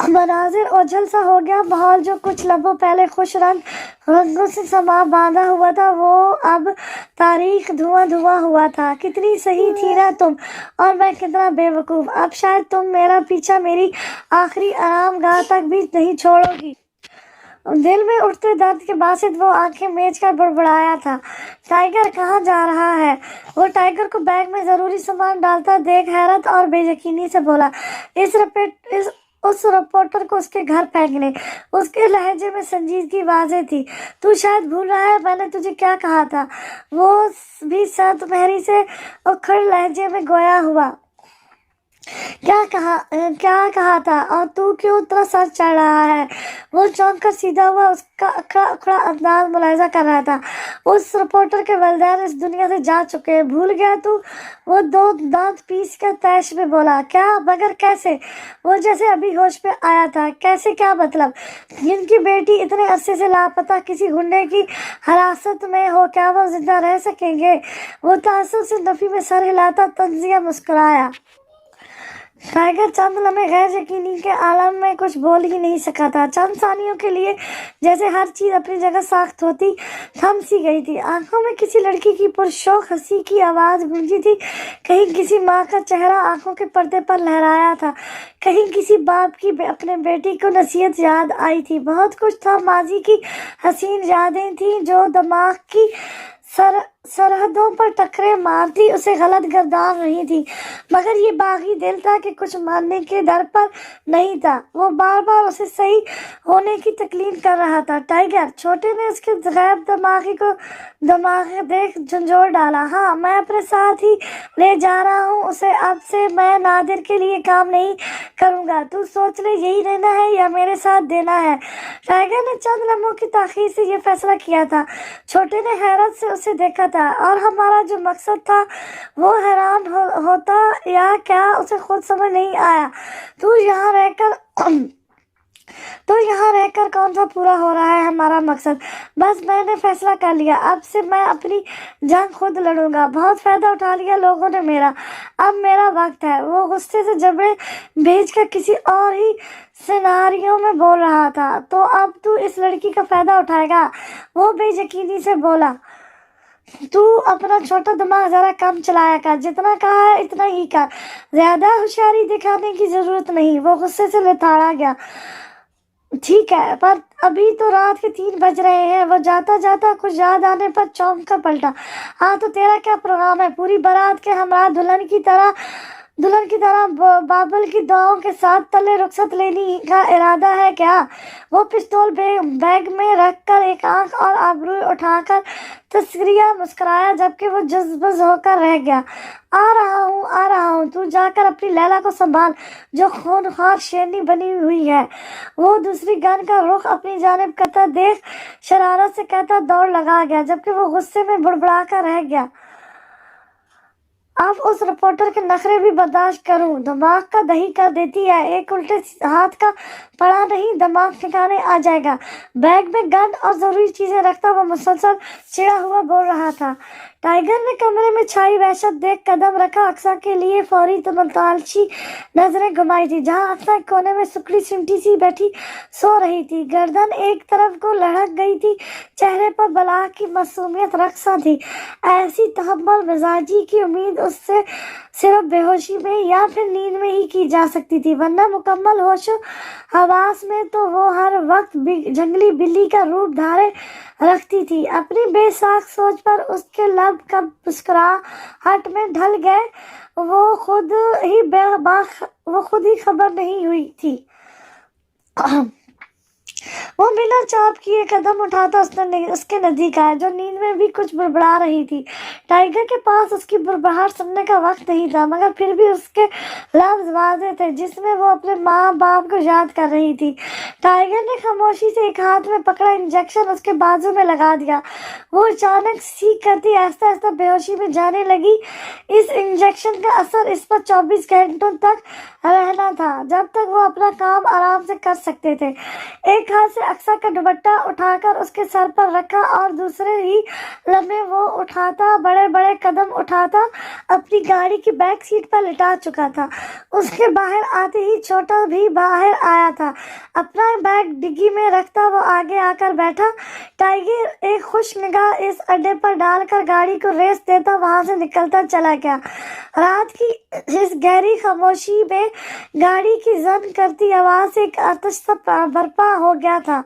[SPEAKER 1] मनाजिर ओझल सा हो गया माहौल। जो कुछ लम्हों पहले खुश रंगों से समा बांधा हुआ था वो अब तारीख धुआं धुआं हुआ था। कितनी सही थी ना तुम, और मैं कितना बेवकूफ। अब शायद तुम मेरा पीछा मेरी आखिरी आरामगाह तक भी नहीं छोड़ोगी। दिल में उठते दर्द के बासित वो आंखें मेज कर बड़बड़ाया था। टाइगर कहाँ जा रहा है? वो टाइगर को बैग में जरूरी सामान डालता देख हैरत और बेयकीनी से बोला, उस रिपोर्टर को उसके घर फेंकने। उसके लहजे में संजीदगी वाज़ेह थी। तू शायद भूल रहा है मैंने तुझे क्या कहा था? वो भी सतमहरी से उखड़ लहजे में गोया हुआ। क्या कहा था? और तू क्यों इतना सर चढ़ रहा है? वो चौंक कर सीधा हुआ उसका अखड़ा अखड़ा अंदाज मुलाहिजा कर रहा था। उस रिपोर्टर के वलिदैन इस दुनिया से जा चुके हैं, भूल गया तू? वो दो दांत पीस कर तैश में बोला। क्या? मगर कैसे? वो जैसे अभी होश पे आया था। कैसे? क्या मतलब? जिनकी बेटी इतने अरसे से लापता किसी गुंडे की हिरासत में हो, क्या वो जिंदा रह सकेंगे? वो तासुब से नफी में सर हिलाता तंजिया मुस्कुराया। टाइगर चंद लम्हे गैर यकीनी के आलम में कुछ बोल ही नहीं सका था। चंद सानियों के लिए जैसे हर चीज अपनी जगह साख्त होती थम सी गई थी। आंखों में किसी लड़की की पुरशौक हंसी की आवाज गूंजी थी। कहीं किसी माँ का चेहरा आंखों के पर्दे पर लहराया था, कहीं किसी बाप की अपने बेटी को नसीहत याद आई थी। बहुत कुछ था। माजी की हसीन यादें थी जो दिमाग की सरहदों पर टकरे मारती उसे गलत गर्दान रही थी। मगर ये बागी दिल था कि कुछ मानने के दर पर नहीं था। वो बार बार उसे सही होने की तकलीफ कर रहा था। टाइगर, छोटे ने उसके गैब दिमाग देख झंझोड़ डाला। हाँ, मैं अपने साथ ही ले जा रहा हूँ उसे। अब से मैं नादिर के लिए काम नहीं करूँगा। तू सोच ले, यही रहना है या मेरे साथ देना है? टाइगर ने चंद लम्हों की ताखीर से यह फैसला किया था। छोटे ने हैरत से उसे देखा था, और हमारा जो मकसद था वो हैरान होता या क्या उसे खुद समझ नहीं आया। तो यहाँ रहकर कौन सा पूरा हो रहा है हमारा मकसद? बस मैंने फैसला कर लिया, अब से मैं अपनी जंग खुद लड़ूंगा। बहुत फायदा उठा लिया लोगों ने मेरा, अब मेरा वक्त है। वो गुस्से से जबड़े भेजकर किसी और ही सिनारियों में बोल रहा था। तो अब तू इस लड़की का फायदा उठाएगा? वो बेयकीनी से बोला। तू अपना छोटा दिमाग जरा कम चलाया कर, जितना कहा है इतना ही कर, ज्यादा होशियारी दिखाने की जरूरत नहीं। वो गुस्से से लथाड़ा गया। ठीक है, पर अभी तो रात के 3 बज रहे हैं। वो जाता जाता कुछ याद आने पर चौंक कर पलटा। हाँ, तो तेरा क्या प्रोग्राम है? पूरी बारात के हमरा दुल्हन की तरह बाबल की दुआओं के साथ तले रुखसत लेने का इरादा है क्या? वो पिस्तौल बैग में रखकर एक आंख और आबरू उठाकर तस्करिया मुस्कुराया, जबकि वो जज्बज होकर रह गया। आ रहा हूँ। तू जाकर अपनी लैला को संभाल जो खूनखार शेरनी बनी हुई है। वो दूसरी गन का रुख अपनी जानिब करता देख शरारत से कहता दौड़ लगा गया, जबकि वो गुस्से में बुड़बुड़ा कर रह गया। अब उस रिपोर्टर के नखरे भी बर्दाश्त करूं, दिमाग का दही कर देती है। एक उल्टे हाथ का पड़ा नहीं, दिमाग ठिकाने आ जाएगा। बैग में गन और जरूरी चीजें रखता वो मुसलसल चिड़ा हुआ बोल रहा था। टाइगर ने कमरे में छाई वहशत देख कदम रखा। अक्सा के लिए फौरी तमतालची नजरें घुमाई थी, जहां अक्सा कोने में सुकड़ी सिमटी सी बैठी सो रही थी। गर्दन एक तरफ को लढ़क गई थी, चेहरे पर बला की मासूमियत रक्सा थी। ऐसी तहम्मुल मिजाजी की उम्मीद उससे सिर्फ बेहोशी में या फिर नींद में ही की जा सकती थी, वरना मुकम्मल होश हवास में तो वो हर वक्त जंगली बिल्ली का रूप धारे रखती थी। अपनी बेसाख सोच पर उसके लब कब मुस्कुराहट में ढल गए वो खुद ही खबर नहीं हुई थी। وہ بنا چاپ کیے قدم اٹھاتا اس کے نزدیک آیا، جو نیند میں بھی کچھ بڑبڑا رہی تھی۔ ٹائیگر کے پاس اس کی بڑبڑاہٹ سننے کا وقت نہیں تھا، مگر پھر بھی اس کے لفظ واضح تھے جس میں وہ اپنے ماں باپ کو یاد کر رہی تھی۔ ٹائیگر نے خاموشی سے ایک ہاتھ میں پکڑا انجیکشن اس کے بازو میں لگا دیا۔ وہ اچانک سیکھ کرتی آہستہ آہستہ بے ہوشی میں جانے لگی۔ اس انجیکشن کا اثر اس پر 24 گھنٹوں تک رہنا تھا، جب تک وہ اپنا کام آرام سے کر سکتے تھے۔ ایک ہاتھ سے اکثر کا دوپٹہ اٹھا کر اس کے سر پر رکھا اور دوسرے ہی لمحے وہ بڑے بڑے قدم اٹھاتا اپنی گاڑی کی بیک سیٹ پر لٹا چکا تھا۔ اس کے باہر آتے ہی چھوٹا بھی باہر آیا تھا۔ اپنا بیگ ڈگی میں رکھتا وہ آگے آ کر بیٹھا۔ ٹائیگر ایک خوش نگاہ اس اڈے پر ڈال کر گاڑی کو ریس دیتا وہاں سے نکلتا چلا گیا۔ رات کی اس گہری خاموشی میں گاڑی کی زن کرتی آواز سے ایک آتش سا برپا ہو گیا تھا،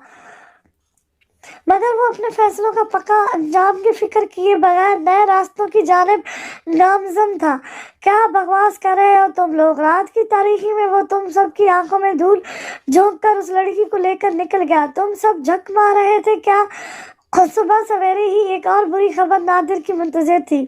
[SPEAKER 1] مگر وہ اپنے فیصلوں کا پکا انجام کی فکر کیے بغیر نئے راستوں کی جانب گامزن تھا۔ کیا بکواس کر رہے ہو تم لوگ؟ رات کی تاریکی میں وہ تم سب کی آنکھوں میں دھول جھونک کر اس لڑکی کو لے کر نکل گیا۔ تم سب جھک مار رہے تھے کیا؟ صبح سویرے ہی ایک اور بری خبر نادر کی منتظر تھی۔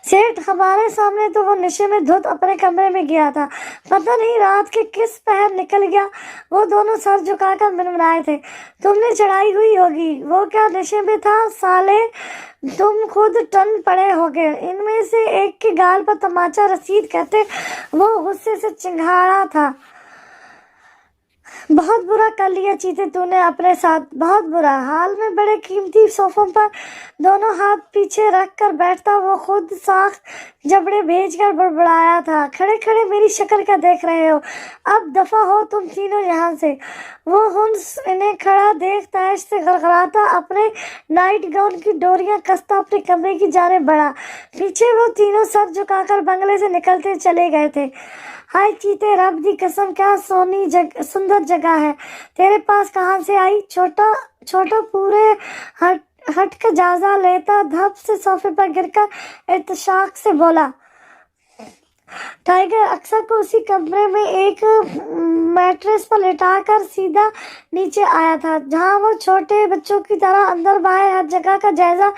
[SPEAKER 1] سیٹھ ہمارے سامنے تو وہ نشے میں دھت اپنے کمرے میں گیا تھا، پتہ نہیں رات کے کس پہر نکل گیا۔ وہ دونوں سر جھکا کر منمنائے تھے۔ تم نے چڑھائی ہوئی ہوگی۔ وہ کیا نشے میں تھا؟ سالے تم خود ٹن پڑے ہوگے۔ ان میں سے ایک کے گال پر تماچا رسید کہتے وہ غصے سے چنگھاڑا تھا۔ بہت برا کر لیا چیتے تو نے اپنے ساتھ، بہت برا۔ حال میں بڑے قیمتی صوفوں پر دونوں ہاتھ پیچھے رکھ کر بیٹھتا وہ خود ساخت جبڑے بھیج کر بڑبڑایا تھا، کھڑے کھڑے میری شکل کا دیکھ رہے ہو؟ اب دفع ہو تم تینوں یہاں سے۔ وہ ہنس انہیں کھڑا دیکھ تیش سے غرغراتا اپنے نائٹ گاؤن کی ڈوریاں کستا اپنے کمرے کی جانب بڑھا۔ پیچھے وہ تینوں سر جھکا کر بنگلے سے نکلتے چلے گئے تھے۔ ہائے چیتے، رب دی قسم کیا سندر جگہ ہے، تیرے پاس کہاں سے آئی؟ چھوٹا پورے ہٹ کا جائزہ لیتا دھپ سے صوفے پر گر کر ارتشاق سے بولا۔ ٹائیگر اکثر کو اسی کمرے میں ایک میٹریس پر لٹا کر سیدھا نیچے آیا تھا، جہاں وہ چھوٹے بچوں کی طرح اندر باہر ہر جگہ کا جائزہ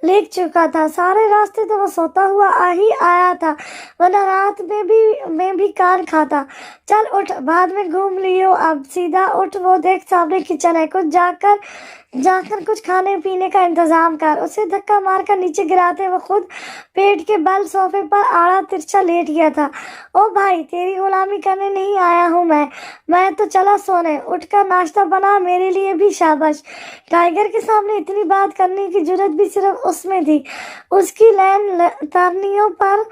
[SPEAKER 1] لے چکا تھا۔ سارے راستے تو وہ سوتا ہوا ہی آیا تھا، ورنہ رات میں بھی کان کھاتا۔ چل اٹھ، بعد میں گھوم لیو، اب سیدھا اٹھ۔ وہ دیکھ سامنے کچن ہے، کچھ جا کر کچھ کھانے پینے کا انتظام کر۔ اسے دھکا مار کر نیچے گراتے وہ خود پیٹ کے بل صوفے پر آڑا ترچھا لیٹ گیا تھا۔ او بھائی، تیری غلامی کرنے نہیں آیا ہوں میں تو چلا سونے۔ اٹھ کر ناشتہ بنا، میرے لیے بھی شاباش۔ ٹائیگر کے سامنے اتنی بات کرنے کی جرأت بھی صرف اس میں تھی۔ اس کی لین ترنیوں پر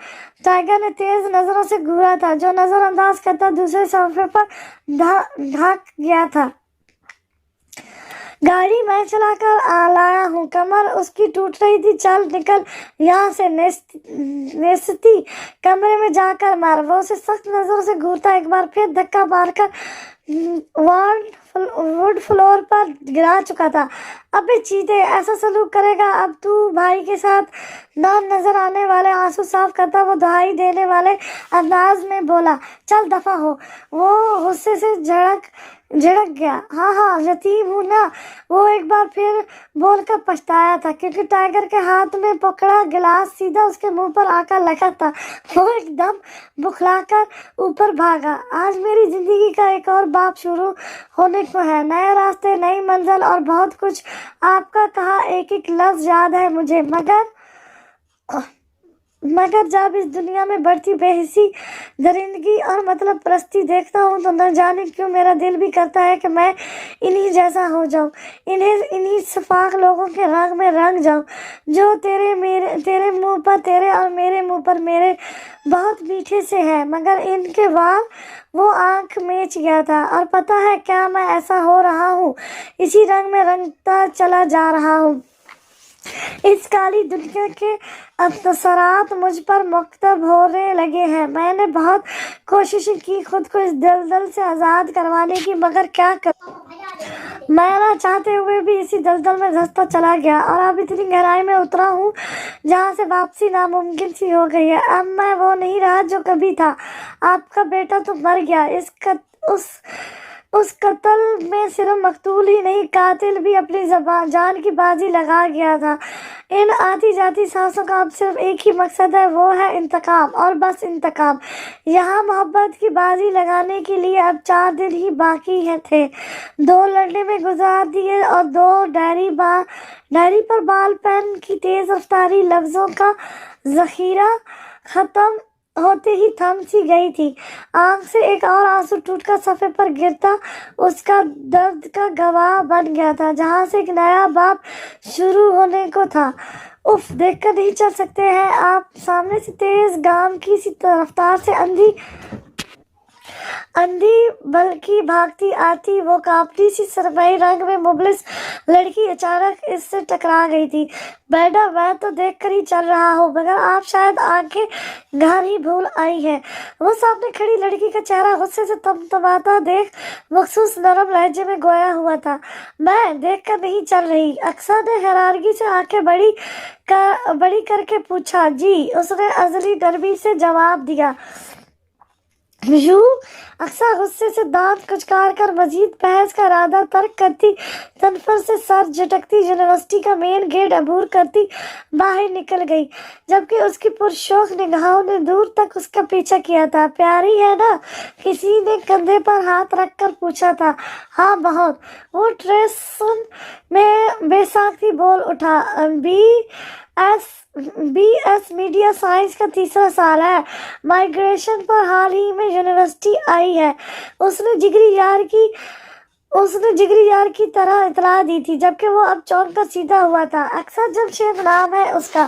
[SPEAKER 1] ٹائیگر نے تیز نظروں سے گھورا تھا، جو نظر انداز کرتا دوسرے صوفے پر ڈھک گیا تھا۔ گاڑی میں چلا کر لایا ہوں، کمر اس کی ٹوٹ رہی تھی۔ چل نکل یہاں سے نیستی، کمرے میں جا کر مار۔ وہ اسے سخت نظروں سے گھورتا ایک بار پھر دھکا مار کر ووڈ فلور پر گرا چکا تھا۔ ابے چیتے، ایسا سلوک کرے گا اب تو بھائی کے ساتھ؟ نام نظر آنے والے آنسو صاف کرتا وہ دہائی دینے والے انداز میں بولا۔ چل دفع ہو۔ وہ غصے سے جھڑک گیا۔ ہاں یتیم ہوں نا، وہ ایک بار پھر بول کر پچھتایا تھا، کیونکہ ٹائیگر کے ہاتھ میں پکڑا گلاس سیدھا اس کے منہ پر آ کر لگا تھا۔ وہ ایک دم بکھلا کر اوپر بھاگا۔ آج میری زندگی کا ایک اور باب شروع ہونے کو ہے، نئے راستے، نئی منزل اور بہت کچھ۔ آپ کا کہا ایک ایک لفظ یاد ہے مجھے، مگر جب اس دنیا میں بڑھتی بے حسی، درندگی اور مطلب پرستی دیکھتا ہوں تو نہ جانے کیوں میرا دل بھی کرتا ہے کہ میں انہی جیسا ہو جاؤں، انہی سفاق لوگوں کے رنگ میں رنگ جاؤں، جو تیرے منہ پر، تیرے اور میرے منہ پر میرے بہت میٹھے سے ہیں، مگر ان کے وار وہ آنکھ میچ گیا تھا۔ اور پتہ ہے کیا میں ایسا ہو رہا ہوں، اسی رنگ میں رنگتا چلا جا رہا ہوں۔ اس کالی دنیا کے اثرات مجھ پر مکتب ہونے لگے ہیں۔ میں نے بہت کوششیں کی خود کو اس دلدل سے آزاد کروانے کی، مگر کیا کروں، میں نہ چاہتے ہوئے بھی اسی دلدل میں دھنستا چلا گیا، اور اب اتنی گہرائی میں اترا ہوں جہاں سے واپسی ناممکن سی ہو گئی ہے۔ اب میں وہ نہیں رہا جو کبھی تھا۔ آپ کا بیٹا تو مر گیا، اس قتل میں صرف مقتول ہی نہیں، قاتل بھی اپنی جان کی بازی لگا گیا تھا۔ ان آتی جاتی سانسوں کا اب صرف ایک ہی مقصد ہے، وہ ہے انتقام، اور بس انتقام۔ یہاں محبت کی بازی لگانے کے لیے اب 4 دن ہی باقی تھے۔ 2 لڑنے میں گزار دیے اور 2 ڈائری پر بال پین کی تیز رفتاری لفظوں کا ذخیرہ ختم ہوتے ہی تھم سی گئی تھی۔ آنکھ سے ایک اور آنسو ٹوٹ کر صفحے پر گرتا اس کا درد کا گواہ بن گیا تھا، جہاں سے ایک نیا باب شروع ہونے کو تھا۔ اف، دیکھ کر نہیں چل سکتے ہیں آپ؟ سامنے سے تیز گام کی سی رفتار سے اندھی بلکہ بھاگتی آتی وہ کاپتی سی سرمئی رنگ میں مبلس لڑکی اچانک اس سے ٹکرا گئی تھی۔ بیٹا، میں تو دیکھ کر ہی چل رہا ہوں، مگر آپ شاید آنکھیں گھر ہی بھول آئی ہیں۔ وہ سامنے کھڑی لڑکی کا چہرہ غصے سے تمتماتا دیکھ مخصوص نرم لہجے میں گویا ہوا تھا۔ میں دیکھ کر نہیں چل رہی، اقصیٰ نے حیرانگی سے آنکھیں بڑی کر کے پوچھا۔ جی، اس نے ازلی نرمی سے جواب دیا۔ یوں؟ اقصیٰ غصے سے دانت کچکار کر مزید بحث کا ارادہ ترک کرتی تنفر سے سر جھٹکتی یونیورسٹی کا مین گیٹ عبور کرتی باہر نکل گئی، جبکہ اس کی پرشوق نگاہوں نے دور تک اس کا پیچھا کیا تھا۔ پیاری ہے نا؟ کسی نے کندھے پر ہاتھ رکھ کر پوچھا تھا۔ ہاں، بہت، وہ ٹریسن میں بے ساکھی بول اٹھا۔ بی ایس میڈیا سائنس کا 3را سال ہے، مائیگریشن پر حال ہی میں یونیورسٹی آئی ہے۔ اس نے جگری یار کی طرح اطلاع دی تھی، جبکہ وہ اب چونک کر سیدھا ہوا تھا۔ اکثر جمشید نام ہے اس کا،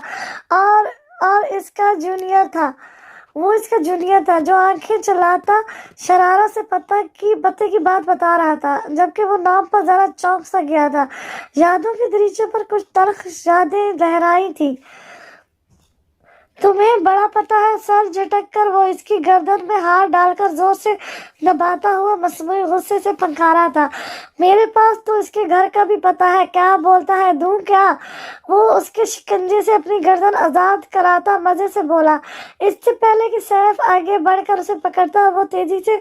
[SPEAKER 1] اور اس کا جونیئر تھا۔ وہ اس کا جونیئر تھا جو آنکھیں چلاتا شرارت سے پتے کی بات بتا رہا تھا، جبکہ وہ نام پر ذرا چونک سا گیا تھا۔ یادوں کے دریچے پر کچھ تلخ یادیں لہرائی تھی۔ تمہیں بڑا پتہ ہے؟ سر جھٹک کر وہ اس کی گردن میں ہاتھ ڈال کر زور سے دباتا ہوا مصنوعی غصے سے پنکارا تھا۔ میرے پاس تو اس کے گھر کا بھی پتہ ہے۔ کیا بولتا ہے، دوں کیا؟ وہ اس کے شکنجے سے اپنی گردن آزاد کراتا مزے سے بولا۔ اس سے پہلے کہ سیف آگے بڑھ کر اسے پکڑتا، وہ تیزی سے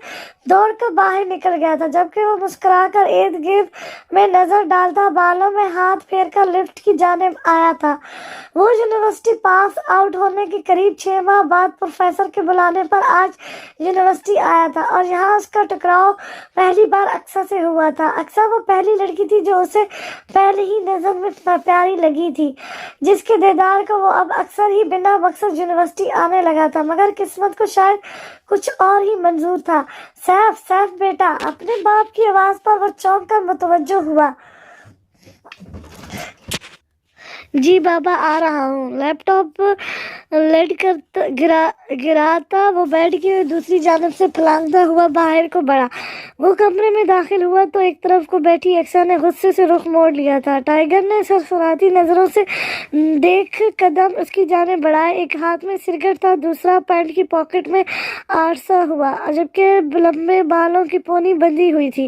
[SPEAKER 1] دوڑ کر باہر نکل گیا تھا، جبکہ وہ مسکرا کر ارد گرد میں نظر ڈالتا بالوں میں ہاتھ پھیر کر لفٹ کی جانب آیا تھا۔ وہ یونیورسٹی پاس آؤٹ ہونے کے قریب 6 ماہ بعد پروفیسر کے بلانے پر آج یونیورسٹی آیا تھا، اور یہاں اس کا ٹکراؤ پہلی بار اقصیٰ سے ہوا تھا۔ اقصیٰ وہ پہلی لڑکی تھی جو اسے پہلے ہی نظر میں پیاری لگی تھی، جس کے دیدار کو وہ اب اکثر ہی بنا مقصد یونیورسٹی آنے لگا تھا، مگر قسمت کو شاید کچھ اور ہی منظور تھا۔ سیف بیٹا! اپنے باپ کی آواز پر وہ چونک کر متوجہ ہوا۔ جی بابا، آ رہا ہوں۔ لیپ ٹاپ لیٹ کر گراتا وہ بیڈ کی دوسری جانب سے پھلانگتا ہوا باہر کو بڑھا۔ وہ کمرے میں داخل ہوا تو ایک طرف کو بیٹھی اقصیٰ نے غصے سے رخ موڑ لیا تھا۔ ٹائیگر نے سرسراتی نظروں سے دیکھ قدم اس کی جانب بڑھائے۔ ایک ہاتھ میں سگریٹ تھا، دوسرا پینٹ کی پاکٹ میں آڑسا ہوا، جبکہ لمبے بالوں کی پونی بندھی ہوئی تھی۔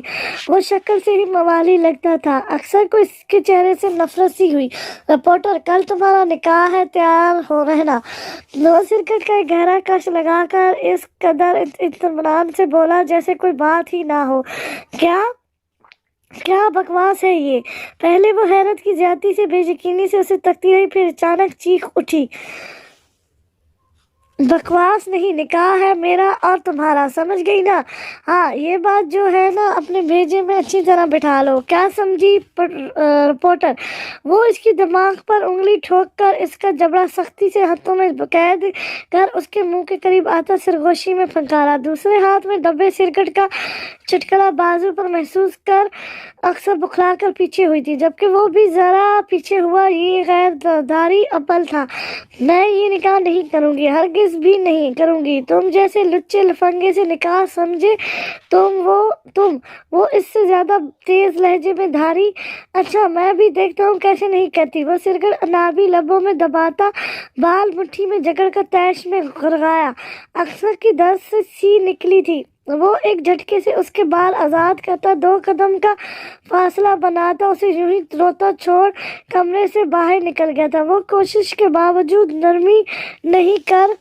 [SPEAKER 1] وہ شکل سے ہی موالی لگتا تھا۔ اقصیٰ کو اس کے چہرے سے نفرت سی ہوئی۔ رپورٹر، کل تمہارا نکاح ہے، تیار ہو رہنا۔ وہ سگریٹ کا ایک گہرا کش لگا کر اس قدر اطمینان سے بولا جیسے کوئی بات ہی نہ ہو۔ کیا بکواس ہے یہ؟ پہلے وہ حیرت کی زیادتی سے بے یقینی سے اسے تکتی رہی، پھر اچانک چیخ اٹھی۔ بکواس نہیں، نکاح ہے میرا اور تمہارا، سمجھ گئی نا؟ ہاں، یہ بات جو ہے نا اپنے بھیجے میں اچھی طرح بٹھا لو۔ کیا سمجھی رپورٹر؟ وہ اس کی دماغ پر انگلی ٹھوک کر اس کا جبڑا سختی سے ہاتھوں میں قید کر اس کے منہ کے قریب آتا سرگوشی میں پھنکارا۔ دوسرے ہاتھ میں دبے سگریٹ کا چٹکلا بازو پر محسوس کر اقصیٰ بکھلا کر پیچھے ہوئی تھی، جبکہ وہ بھی ذرا پیچھے ہوا۔ یہ غیر داری عمل تھا۔ میں یہ نکاح نہیں کروں گی، ہرگز بھی نہیں کروں گی۔ تم جیسے لچے لفنگے سے نکاح سمجھے وہ اس سے زیادہ تیز لہجے میں دھاری۔ اچھا، میں بھی دیکھتا ہوں کیسے نہیں کرتی۔ وہ سگریٹ انابی لبوں میں دباتا بال مٹھی میں جکڑ کر تیش میں غرقایا۔ اقصیٰ کی دست سی نکلی تھی۔ وہ ایک جھٹکے سے اس کے بال آزاد کرتا 2 قدم کا فاصلہ بناتا اسے یوں ہی روتا چھوڑ کمرے سے باہر نکل گیا تھا۔ وہ کوشش کے باوجود نرمی نہیں کر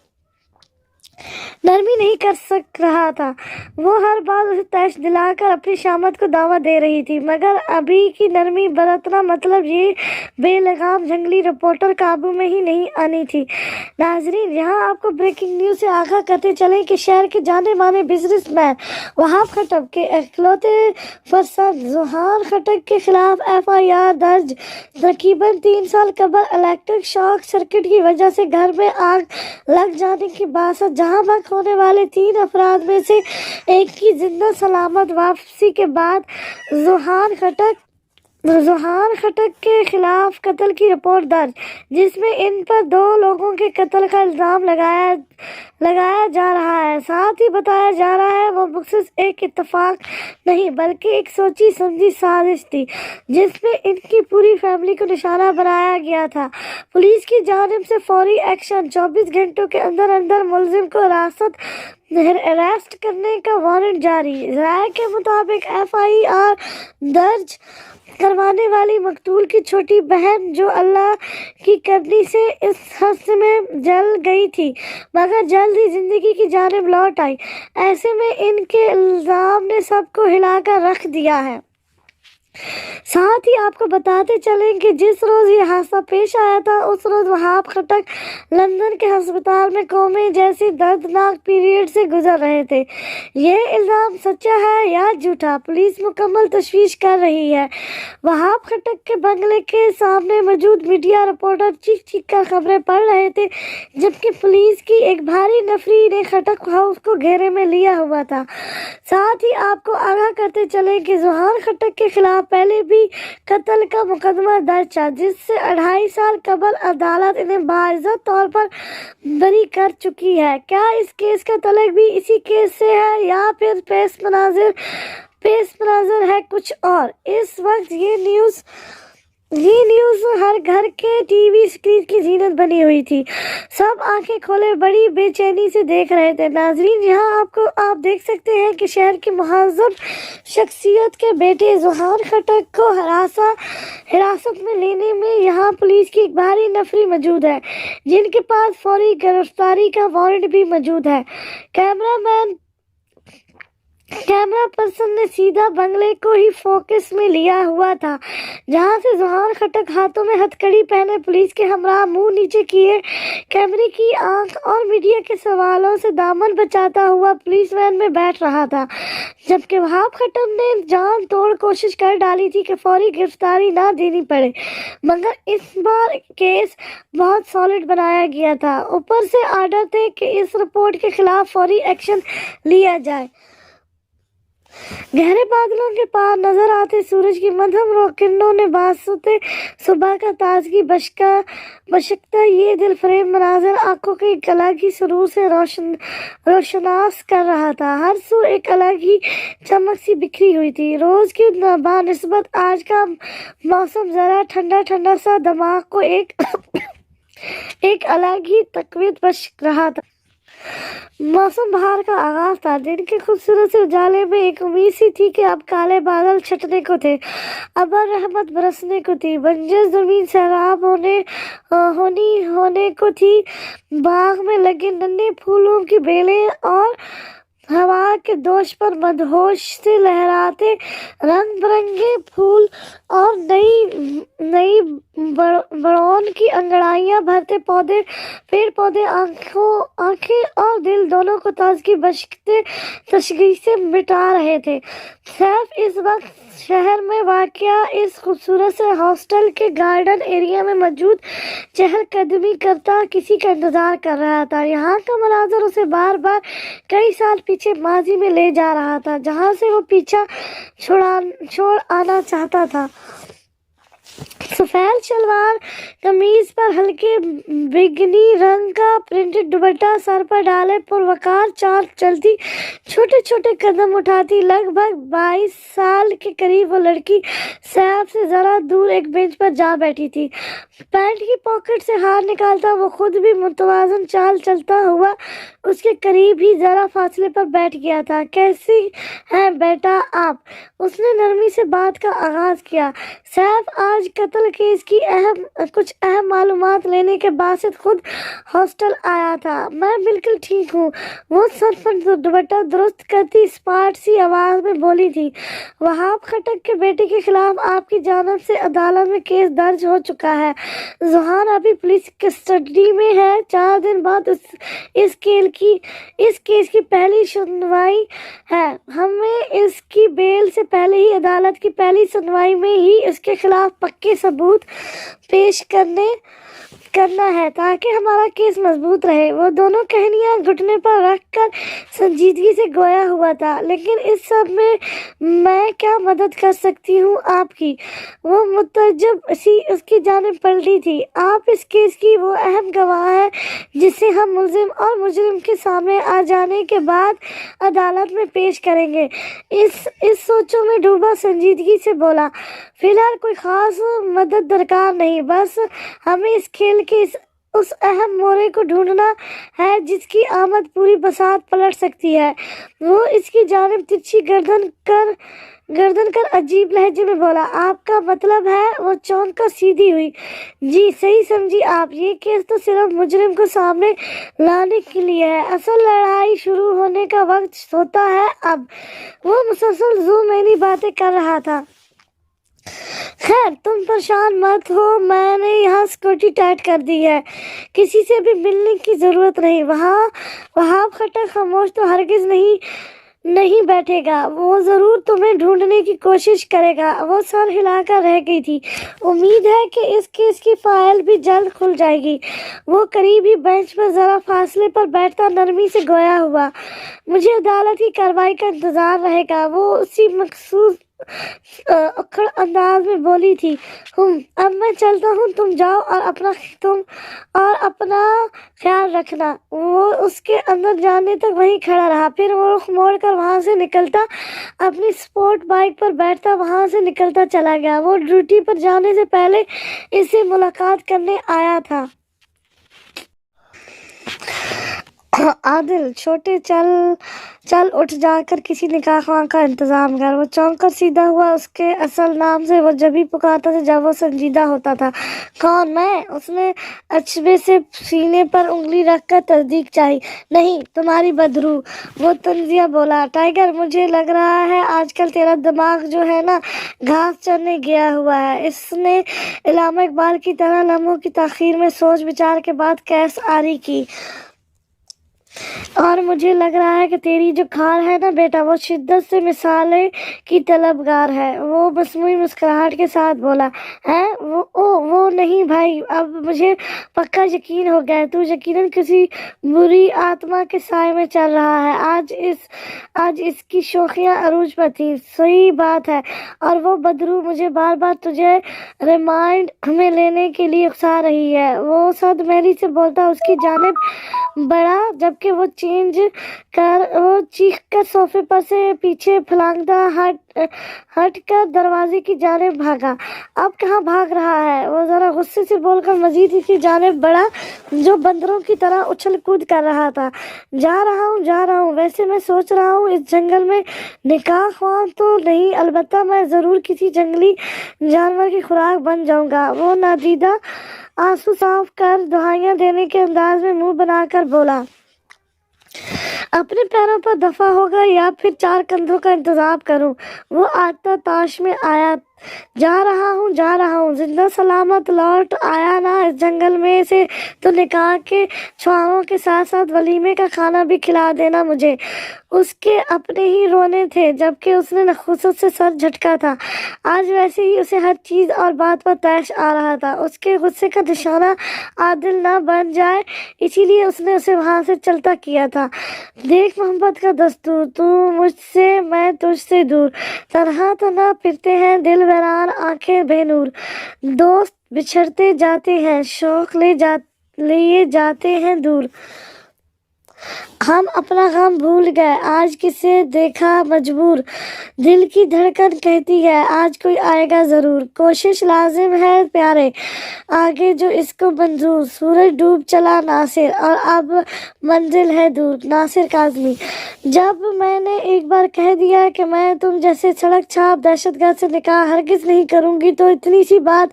[SPEAKER 1] نرمی نہیں کر سک رہا تھا۔ وہ ہر بات اسے تیش دلا کر اپنی شامت کو دعوت دے رہی تھی، مگر ابھی کی نرمی برتنا مطلب یہ بے لگام جنگلی رپورٹر قابو میں ہی نہیں آنی تھی۔ ناظرین، یہاں آپ کو بریکنگ نیوز سے آگاہ کرتے چلیں کہ شہر کے جانے مانے بزنس مین وہاب خٹک کے اکلوتے فرزند ذوحان خٹک کے خلاف FIR درج۔ تقریباً 3 سال قبل الیکٹرک شاک سرکٹ کی وجہ سے گھر میں آگ لگ جانے کے باعث جہاں بحق ہونے والے 3 افراد میں سے ایک کی زندہ سلامت واپسی کے بعد ذوحان خٹک کے خلاف قتل کی رپورٹ درج، جس میں ان پر 2 لوگوں کے قتل کا الزام لگایا جا رہا ہے۔ ساتھ ہی بتایا جا رہا ہے وہ محض ایک اتفاق نہیں بلکہ ایک سوچی سمجھی سازش تھی، جس میں ان کی پوری فیملی کو نشانہ بنایا گیا تھا۔ پولیس کی جانب سے فوری ایکشن، 24 گھنٹوں کے اندر اندر ملزم کو اریسٹ کرنے کا وارنٹ جاری۔ ذرائع کے مطابق FIR درج کروانے والی مقتول کی چھوٹی بہن، جو اللہ کی کرنی سے اس حادثے میں جل گئی تھی مگر جلد ہی زندگی کی جانب لوٹ آئی، ایسے میں ان کے الزام نے سب کو ہلا کر رکھ دیا ہے۔ ساتھ ہی آپ کو بتاتے چلیں کہ جس روز یہ حادثہ پیش آیا تھا اس روز وہاب خٹک لندن کے ہسپتال میں کومے جیسی دردناک پیریڈ سے گزر رہے تھے۔ یہ الزام سچا ہے یا جھوٹا، پولیس مکمل تشویش کر رہی ہے۔ وہاب خٹک کے بنگلے کے سامنے موجود میڈیا رپورٹر چیخ چیخ کر خبریں پڑھ رہے تھے، جبکہ پولیس کی ایک بھاری نفری نے خٹک ہاؤس کو گھیرے میں لیا ہوا تھا۔ ساتھ ہی آپ کو آگاہ کرتے چلیں کہ ذوحان خٹک کے خلاف پہلے بھی قتل کا مقدمہ درج تھا، جس سے 2.5 سال قبل عدالت انہیں باعزت طور پر بری کر چکی ہے۔ کیا اس کیس کا تعلق بھی اسی کیس سے ہے یا پھر پیش منظر ہے کچھ اور؟ اس وقت یہ نیوز ہر گھر کے ٹی وی اسکرین کی زینت بنی ہوئی تھی۔ سب آنکھیں کھولے بڑی بے چینی سے دیکھ رہے تھے۔ ناظرین، یہاں آپ دیکھ سکتے ہیں کہ شہر کی مہذب شخصیت کے بیٹے ذوحان خٹک کو حراست میں لینے میں یہاں پولیس کی ایک بھاری نفری موجود ہے، جن کے پاس فوری گرفتاری کا وارنٹ بھی موجود ہے۔ کیمرہ پرسن نے سیدھا بنگلے کو ہی فوکس میں لیا ہوا تھا، جہاں سے ذوحان خٹک ہاتھوں میں ہتھکڑی پہنے پولیس کے ہمراہ منہ نیچے کیے کیمرے کی آنکھ اور میڈیا کے سوالوں سے دامن بچاتا ہوا پولیس وین میں بیٹھ رہا تھا، جبکہ وہاب خٹک نے جان توڑ کوشش کر ڈالی تھی کہ فوری گرفتاری نہ دینی پڑے، مگر اس بار کیس بہت سالڈ بنایا گیا تھا۔ اوپر سے آرڈر تھے کہ اس رپورٹ کے خلاف فوری ایکشن لیا جائے۔ گہرے بادلوں کے پار نظر آتے سورج کی مدھم کرنوں نے باعث صبح کا تازگی بشکتا یہ دل فریب مناظر آنکھوں کے ایک الگ ہی سرور سے روشناس کر رہا تھا۔ ہر سو ایک الگ ہی چمک سی بکھری ہوئی تھی۔ روز کی بنسبت آج کا موسم ذرا ٹھنڈا ٹھنڈا سا دماغ کو ایک الگ ہی تقویت بخش رہا تھا۔ موسم بہار کا آغاز تھا۔ دن کے خوبصورت سے اجالے میں ایک امید سی تھی کہ اب کالے بادل چھٹنے کو تھے، ابر رحمت برسنے کو تھی، بنجر زمین سیراب ہونے کو تھی۔ باغ میں لگے ننھے پھولوں کی بیلیں اور ہوا کے دوش پر مدہوش سے لہراتے رنگ برنگے پھول اور نئی بڑون کی انگڑائیاں بھرتے پیڑ پودے آنکھیں اور دل دونوں کو تازگی بخشتے تشویش سے مٹا رہے تھے۔ سیف اس وقت شہر میں واقع اس خوبصورت سے ہاسٹل کے گارڈن ایریا میں موجود چہل قدمی کرتا کسی کا انتظار کر رہا تھا۔ یہاں کا مناظر اسے بار بار کئی سال پیچھے ماضی میں لے جا رہا تھا، جہاں سے وہ پیچھا چھوڑ آنا چاہتا تھا۔ سفید شلوار قمیض پر ہلکے بیگنی رنگ کا پرنٹڈ دوپٹہ، سر پر ڈالے پروقار چال چلتی، چھوٹے چھوٹے قدم اٹھاتی، لگ بھگ 22 سال کے قریب وہ لڑکی سیف سے ذرا دور ایک بینچ پر جا بیٹھی تھی۔ پینٹ کی پاکٹ سے ہاتھ نکالتا وہ خود بھی متوازن چال چلتا ہوا اس کے قریب ہی ذرا فاصلے پر بیٹھ گیا تھا۔ کیسی ہیں بیٹا آپ؟ اس نے نرمی سے بات کا آغاز کیا۔ سیف آج آج قتل کیس کی کچھ اہم معلومات لینے کے بعد خود ہاسٹل آیا تھا۔ میں بالکل ٹھیک ہوں، وہ سر پر دوپٹہ درست کرتی اسمارٹ سی آواز میں بولی تھی۔ وہاب خٹک کے بیٹے کے خلاف آپ کی جانب سے عدالت میں کیس درج ہو چکا ہے۔ ذوحان ابھی پولیس کسٹڈی میں ہے۔ 4 دن بعد اس کیس کی پہلی سنوائی ہے۔ ہمیں اس کی بیل سے پہلے ہی عدالت کی پہلی سنوائی میں ہی اس کے خلاف پکے ثبوت پیش کرنا ہے تاکہ ہمارا کیس مضبوط رہے۔ وہ دونوں کہنیاں گھٹنے پر رکھ کر سنجیدگی سے گویا ہوا تھا۔ لیکن اس سب میں کیا مدد کر سکتی ہوں آپ کی؟ وہ متعجب سی اس کی جانب پلٹی تھی۔ آپ اس کیس کی وہ اہم گواہ ہیں جسے ہم ملزم اور مجرم کے سامنے آ جانے کے بعد عدالت میں پیش کریں گے۔ اس سوچوں میں ڈوبا سنجیدگی سے بولا، فی الحال کوئی خاص مدد درکار نہیں، بس ہمیں اس کھیل کے اس اہم موڑ کو ڈھونڈنا ہے جس کی آمد پوری بساط پلٹ سکتی ہے۔ وہ اس کی جانب ترچھی گردن کر عجیب لہجے میں بولا، آپ کا مطلب ہے؟ وہ چونک کر سیدھی ہوئی، جی صحیح سمجھی آپ، یہ کیس تو صرف مجرم کو سامنے لانے کے لیے ہے، اصل لڑائی شروع ہونے کا وقت ہوتا ہے اب۔ وہ مسلسل ذومعنی باتیں کر رہا تھا۔ خیر تم پریشان مت ہو، میں نے یہاں سیکورٹی ٹائٹ کر دی ہے، کسی سے بھی ملنے کی ضرورت نہیں۔ وہاب خٹک خاموش تو ہرگز نہیں بیٹھے گا، وہ ضرور تمہیں ڈھونڈنے کی کوشش کرے گا۔ وہ سر ہلا کر رہ گئی تھی۔ امید ہے کہ اس کیس کی فائل بھی جلد کھل جائے گی۔ وہ قریب ہی بینچ پر ذرا فاصلے پر بیٹھتا نرمی سے گویا ہوا، مجھے عدالت کی کارروائی کا انتظار رہے گا۔ وہ اسی مخصوص اکڑ انداز میں بولی تھی، اب میں چلتا ہوں، تم جاؤ اور اپنا خیال رکھنا۔ وہ اس کے اندر جانے تک وہیں کھڑا رہا، پھر وہ رخ موڑ کر وہاں سے نکلتا، اپنی سپورٹ بائیک پر بیٹھتا وہاں سے نکلتا چلا گیا۔ وہ ڈیوٹی پر جانے سے پہلے اس سے ملاقات کرنے آیا تھا۔ عادل چھوٹے چل اٹھ، جا کر کسی نکاح خواہ کا انتظام کر۔ وہ چونک کر سیدھا ہوا، اس کے اصل نام سے وہ جبھی پکارتا تھا جب وہ سنجیدہ ہوتا تھا۔ کون؟ میں؟ اس نے عصبے سے سینے پر انگلی رکھ کر تصدیق چاہی۔ نہیں، تمہاری بدرو، وہ طنزیہ بولا۔ ٹائیگر، مجھے لگ رہا ہے آج کل تیرا دماغ جو ہے نا گھاس چرنے گیا ہوا ہے۔ اس نے علامہ اقبال کی طرح لمحوں کی تاخیر میں سوچ بچار کے بعد کیس آری کی۔ اور مجھے لگ رہا ہے کہ تیری جو کھال ہے نا بیٹا، وہ شدت سے مثالیں کی طلبگار ہے۔ وہ مصنوعی مسکراہٹ کے ساتھ بولا، ہے وہ نہیں بھائی، اب مجھے پکا یقین ہو گیا ہے، تو یقیناً کسی بری آتما کے سائے میں چل رہا ہے۔ آج اس کی شوخیاں عروج پر تھی۔ صحیح بات ہے، اور وہ بدرو مجھے بار بار تجھے ریمانڈ میں لینے کے لیے اکسا رہی ہے۔ وہ صد محری سے بولتا اس کی جانب بڑھا، جبکہ وہ چیخ کر صوفے پر سے پیچھے پھلانگتا ہٹ کر دروازے کی جانب بھاگا۔ اب کہاں بھاگ رہا ہے؟ وہ ذرا غصے سے بول کر مزید اس کی جانب بڑھا جو بندروں کی طرح اچھل کود کر رہا تھا۔ جا رہا ہوں، ویسے میں سوچ رہا ہوں اس جنگل میں نکاح خواہ تو نہیں، البتہ میں ضرور کسی جنگلی جانور کی خوراک بن جاؤں گا۔ وہ نادیدہ آنسو صاف کر دہائیاں دینے کے انداز میں منہ بنا کر بولا، اپنے پیروں پر دفع ہوگا یا پھر 4 کندھوں کا انتظام کروں؟ وہ آتا تاش میں آیا، جا رہا ہوں، زندہ سلامت لوٹ آیا نا اس جنگل میں سے تو نکاح کے چھواروں کے ساتھ ساتھ ولیمے کا کھانا بھی کھلا دینا مجھے۔ اس کے اپنے ہی رونے تھے جبکہ اس نے نخوست سے سر جھٹکا تھا۔ آج ویسے ہی اسے ہر چیز اور بات پر طیش آ رہا تھا، اس کے غصے کا نشانہ عادل نہ بن جائے، اسی لیے اس نے اسے وہاں سے چلتا کیا تھا۔ دیکھ محبت کا دستور، تو مجھ سے، میں تجھ سے دور، تنہا پھرتے ہیں دل ویران آنکھیں بے نور، دوست بچھڑتے جاتے ہیں، شوق لیے جاتے ہیں دور۔ ہم اپنا غم بھول گئے، آج کسے دیکھا مجبور، دل کی دھڑکن کہتی ہے آج کوئی آئے گا ضرور، کوشش لازم ہے پیارے، آگے جو اس کو منظور، سورج ڈوب چلا ناصر اور اب منزل ہے دور۔ ناصر کاظمی۔ جب میں نے ایک بار کہہ دیا کہ میں تم جیسے سڑک چھاپ دہشت گرد سے نکاح ہرگز نہیں کروں گی تو اتنی سی بات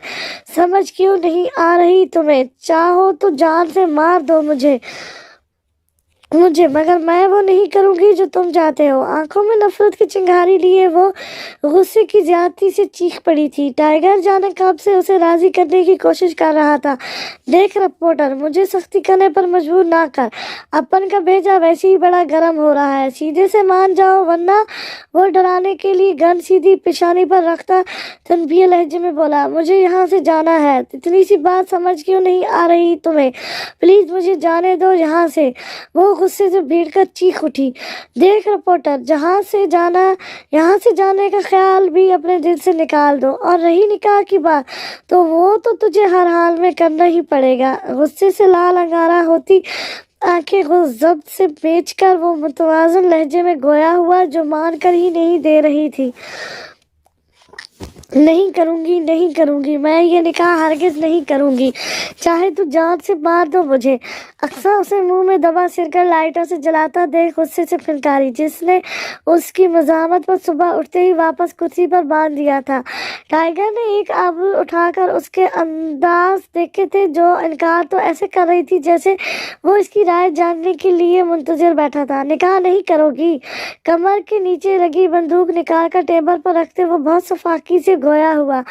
[SPEAKER 1] سمجھ کیوں نہیں آ رہی تمہیں؟ چاہو تو جان سے مار دو مجھے، مگر میں وہ نہیں کروں گی جو تم چاہتے ہو۔ آنکھوں میں نفرت کی چنگاری لیے وہ غصے کی زیادتی سے چیخ پڑی تھی۔ ٹائیگر جانے کب سے اسے راضی کرنے کی کوشش کر رہا تھا۔ دیکھ رپورٹر، مجھے سختی کرنے پر مجبور نہ کر، اپن کا بھیجا ویسے ہی بڑا گرم ہو رہا ہے، سیدھے سے مان جاؤ ورنہ۔ وہ ڈرانے کے لیے گن سیدھی پیشانی پر رکھتا تنبیہ لہجے میں بولا، مجھے یہاں سے جانا ہے، اتنی سی بات سمجھ کیوں نہیں آ رہی تمہیں؟ پلیز مجھے جانے دو یہاں سے۔ وہ غصے سے بھیڑ کر چیخ اٹھی۔ دیکھ رپورٹر، یہاں سے جانے کا خیال بھی اپنے دل سے نکال دو، اور رہی نکاح کی بات تو وہ تو تجھے ہر حال میں کرنا ہی پڑے گا۔ غصے سے لال انگارہ ہوتی آنکھیں ضبط سے بیچ کر وہ متوازن لہجے میں گویا ہوا جو مان کر ہی نہیں دے رہی تھی، نہیں کروں گی، میں یہ نکاح ہرگز نہیں کروں گی، چاہے تو جان سے مار دو مجھے۔ اقصیٰ اسے منہ میں دبا سر کر لائٹوں سے جلاتا دیکھ غصے سے پھنکاری، جس نے اس کی مزاحمت پر صبح اٹھتے ہی واپس کرسی پر باندھ دیا تھا۔ ٹائیگر نے ایک ابرو اٹھا کر اس کے انداز دیکھے تھے، جو انکار تو ایسے کر رہی تھی جیسے وہ اس کی رائے جاننے کے لیے منتظر بیٹھا تھا۔ نکاح نہیں کرو گی؟ کمر کے نیچے لگی بندوق نکال کر ٹیبل پر رکھتے وہ بہت سفاکی سے گویا ہوا۔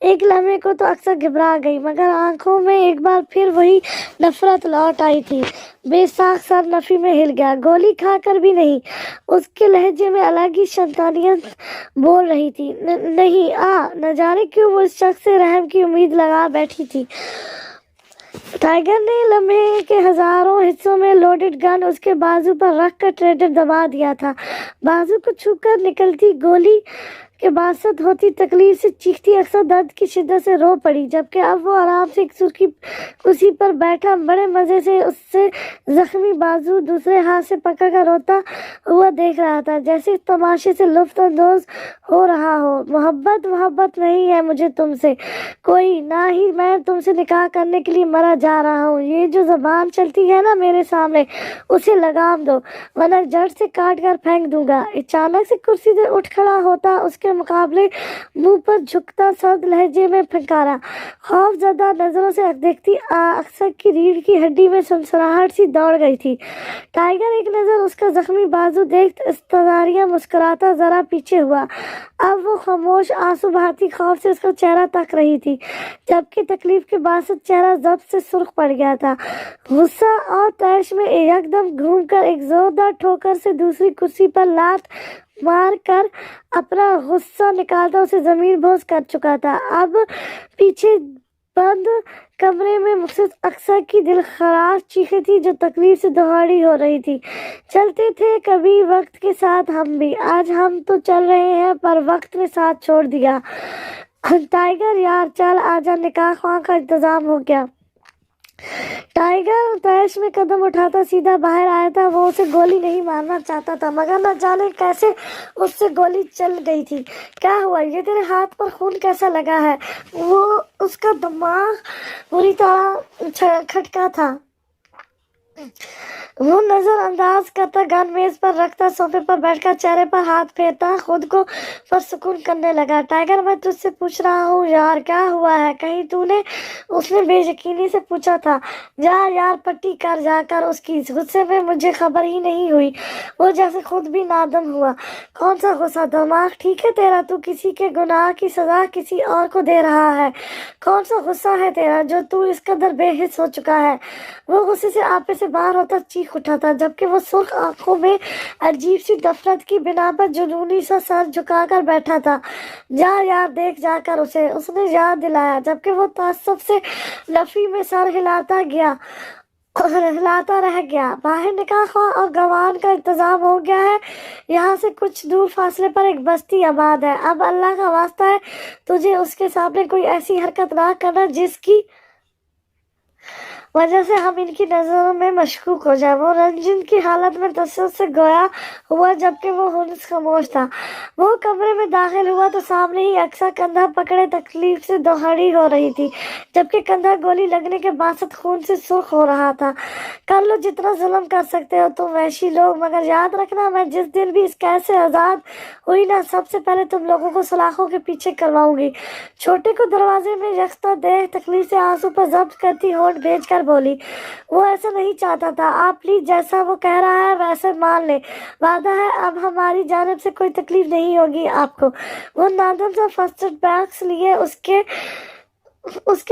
[SPEAKER 1] ایک لمحے کو تو اکثر گھبرا گئی، مگر آنکھوں میں ایک بار پھر وہی نفرت لوٹ آئی تھی۔ بے ساکھ سر نفی میں ہل گیا۔ گولی کھا کر بھی نہیں؟ اس کے لہجے میں الگ ہی شیطانیت بول رہی تھی۔ نہیں نہ جانے کیوں وہ اس شخص سے رحم کی امید لگا بیٹھی تھی۔ ٹائیگر نے لمحے کے ہزاروں حصوں میں لوڈڈ گن اس کے بازو پر رکھ کر ٹریگر دبا دیا تھا۔ بازو کو چھو کر نکلتی گولی کے باسط ہوتی تکلیف سے چیختی اقصیٰ درد کی شدت سے رو پڑی، جبکہ اب وہ آرام سے ایک سرخی کرسی پر بیٹھا بڑے مزے سے اس سے زخمی بازو دوسرے ہاتھ سے پکڑ کر روتا ہوا دیکھ رہا تھا، جیسے تماشے سے لطف اندوز ہو رہا ہو۔ محبت نہیں ہے مجھے تم سے کوئی، نہ ہی میں تم سے نکاح کرنے کے لیے مرا جا رہا ہوں۔ یہ جو زبان چلتی ہے نا میرے سامنے، اسے لگام دو ورنہ جڑ سے کاٹ کر پھینک دوں گا۔ اچانک سے کرسی سے اٹھ کھڑا ہوتا اس کے مقابلے منہ پر جھکتا سرد لہجے میں پھنکارا، خوف زدہ نظروں سے دیکھتی اقصیٰ کی ریڑھ کی ہڈی میں سنسناہٹ سی دوڑ گئی تھی۔ ٹائیگر ایک نظر اس کا زخمی بازو دیکھ استظاریہ مسکراتا ذرا پیچھے ہوا۔ اب وہ خاموش آنسو بہاتی خوف سے اس کا چہرہ تک رہی تھی، جبکہ تکلیف کے باعث چہرہ ضبط سے سرخ پڑ گیا تھا۔ غصہ اور طیش میں یکدم گھوم کر ایک زوردار ٹھوکر سے دوسری کرسی پر لات مار کر اپنا غصہ نکالتا اسے زمین بوس کر چکا تھا۔ اب پیچھے بند کمرے میں صرف اقصیٰ کی دلخراش چیخیں تھی جو تکلیف سے دہاڑی ہو رہی تھی۔ چلتے تھے کبھی وقت کے ساتھ ہم بھی، آج ہم تو چل رہے ہیں پر وقت نے ساتھ چھوڑ دیا۔ ٹائیگر یار چل آجا، نکاح خواہ کا انتظام ہو گیا۔ ٹائیگر طیش میں قدم اٹھاتا سیدھا باہر آیا تھا۔ وہ اسے گولی نہیں مارنا چاہتا تھا، مگر نہ جانے کیسے اس سے گولی چل گئی تھی۔ کیا ہوا؟ یہ تیرے ہاتھ پر خون کیسا لگا ہے؟ وہ اس کا دماغ بری طرح کھٹکا تھا۔ وہ نظر انداز کرتا گن میز پر رکھتا، صوفے پر بیٹھ کر چہرے پر ہاتھ پھیرتا خود کو پرسکون کرنے لگا۔ ٹائیگر میں تجھ سے پوچھ رہا ہوں یار، کیا ہوا ہے؟ کہیں تو نے؟ اس نے بے یقینی سے پوچھا تھا۔ جا یار پٹی کر جا کر اس کی۔ غصے میں مجھے خبر ہی نہیں ہوئی۔ وہ جیسے خود بھی نادم ہوا۔ کون سا غصہ؟ دماغ ٹھیک ہے تیرا؟ تو کسی کے گناہ کی سزا کسی اور کو دے رہا ہے۔ کون سا غصہ ہے تیرا جو تو اس قدر بے حس ہو چکا ہے؟ وہ غصے سے آپے سے باہر ہوتا چیخ اٹھا تھا، جبکہ وہ سرخ آنکھوں میں عجیب سی نفرت کی بنا پر جنونی سا سر جھکا کر بیٹھا تھا۔ جا یار دیکھ جا کر اسے، اس نے یاد دلایا، جبکہ وہ تعصب سے نفی میں سر ہلاتا رہ گیا۔ باہر نکاح خواہ اور گوان کا انتظام ہو گیا ہے، یہاں سے کچھ دور فاصلے پر ایک بستی آباد ہے۔ اب اللہ کا واسطہ ہے تجھے اس کے سامنے کوئی ایسی حرکت نہ کرنا جس کی वजह से हम इनकी नजरों में मशकूक हो जाए। वो रंजिन की हालत में तसव्वुर से गोया हुआ जबकि वो हुनस खामोश था। वो कमरे में दाखिल हुआ तो सामने ही अक्सा कंधा पकड़े तकलीफ से दोहरी हो रही थी, जबकि कंधा गोली लगने के बासत खून से सुर्ख हो रहा था। कर लो जितना जुल्म कर सकते हो तुम वहशी लोग, मगर याद रखना मैं जिस दिन भी इस कैद से आजाद हुई ना, सबसे पहले तुम लोगों को सलाखों के पीछे करवाऊंगी। छोटे को दरवाजे में यख्ता देख तकलीफ से आंसू पर जब्त करती होठ भेज कर बोली, वो ऐसा नहीं चाहता था। आप प्लीज जैसा वो कह रहा है वैसे मान ले, वादा है अब हमारी जानिब से कोई तकलीफ नहीं होगी आपको। वो नादम सा फर्स्ट बैग्स लिए उसके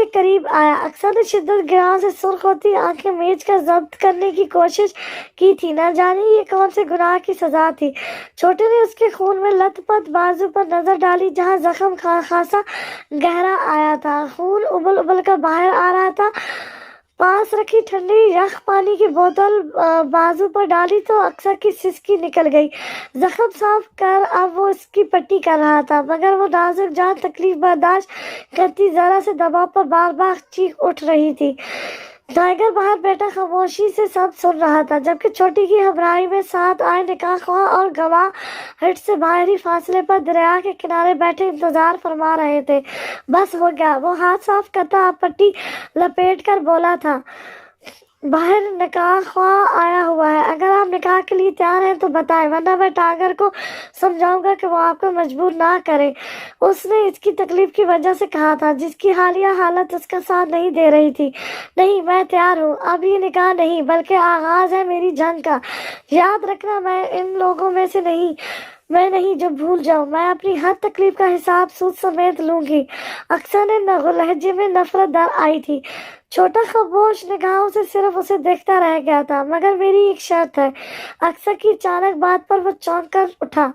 [SPEAKER 1] करीब आया। अक्सर ने शिद्दत गिरां से सुर्ख होती आंखें मेज कर जब्त करने की कोशिश की थी। न जाने ये कौन से गुनाह की सजा थी। छोटे ने उसके खून में लथपथ बाजू पर नजर डाली जहां जख्म खासा गहरा आया था। खून उबल उबल कर बाहर आ रहा था। पास रखी ठंडी यख पानी की बोतल बाजू पर डाली तो अक्सर की सिसकी निकल गई। जख्म साफ कर अब वो इसकी पट्टी कर रहा था, मगर वो नाजुक जान तकलीफ बर्दाश्त करती जरा से दबाव पर बार बार चीख उठ रही थी। टाइगर बाहर बैठा खामोशी से सब सुन रहा था, जबकि छोटी की घबराई में साथ आए निकाह ख्वाह और गवाह हट से बाहरी फासले पर दरिया के किनारे बैठे इंतजार फरमा रहे थे। बस हो गया, वो हाथ साफ करता पट्टी लपेट कर बोला था, बाहर निकाह ख्वाह आया हुआ है, अगर आप निकाह के लिए तैयार हैं तो बताएं, वरना मैं टाइगर को समझाऊंगा कि वो आपको मजबूर ना करे। उसने इसकी तकलीफ की वजह से कहा था, जिसकी हालिया हालत उसका साथ नहीं दे रही थी। नहीं, मैं तैयार हूँ। अब ये निकाह नहीं बल्कि आगाज है मेरी जंग का। याद रखना मैं इन लोगों में से नहीं, मैं नहीं जो भूल जाऊं। मैं अपनी हर तकलीफ का हिसाब सूद समेत लूंगी। अक्सर ने लहजे में नफरत दर आई थी। छोटा खामोश निगाहों से सिर्फ उसे देखता रह गया था। मगर मेरी एक शर्त है। अक्सर की अचानक बात पर वो चौंक कर उठा।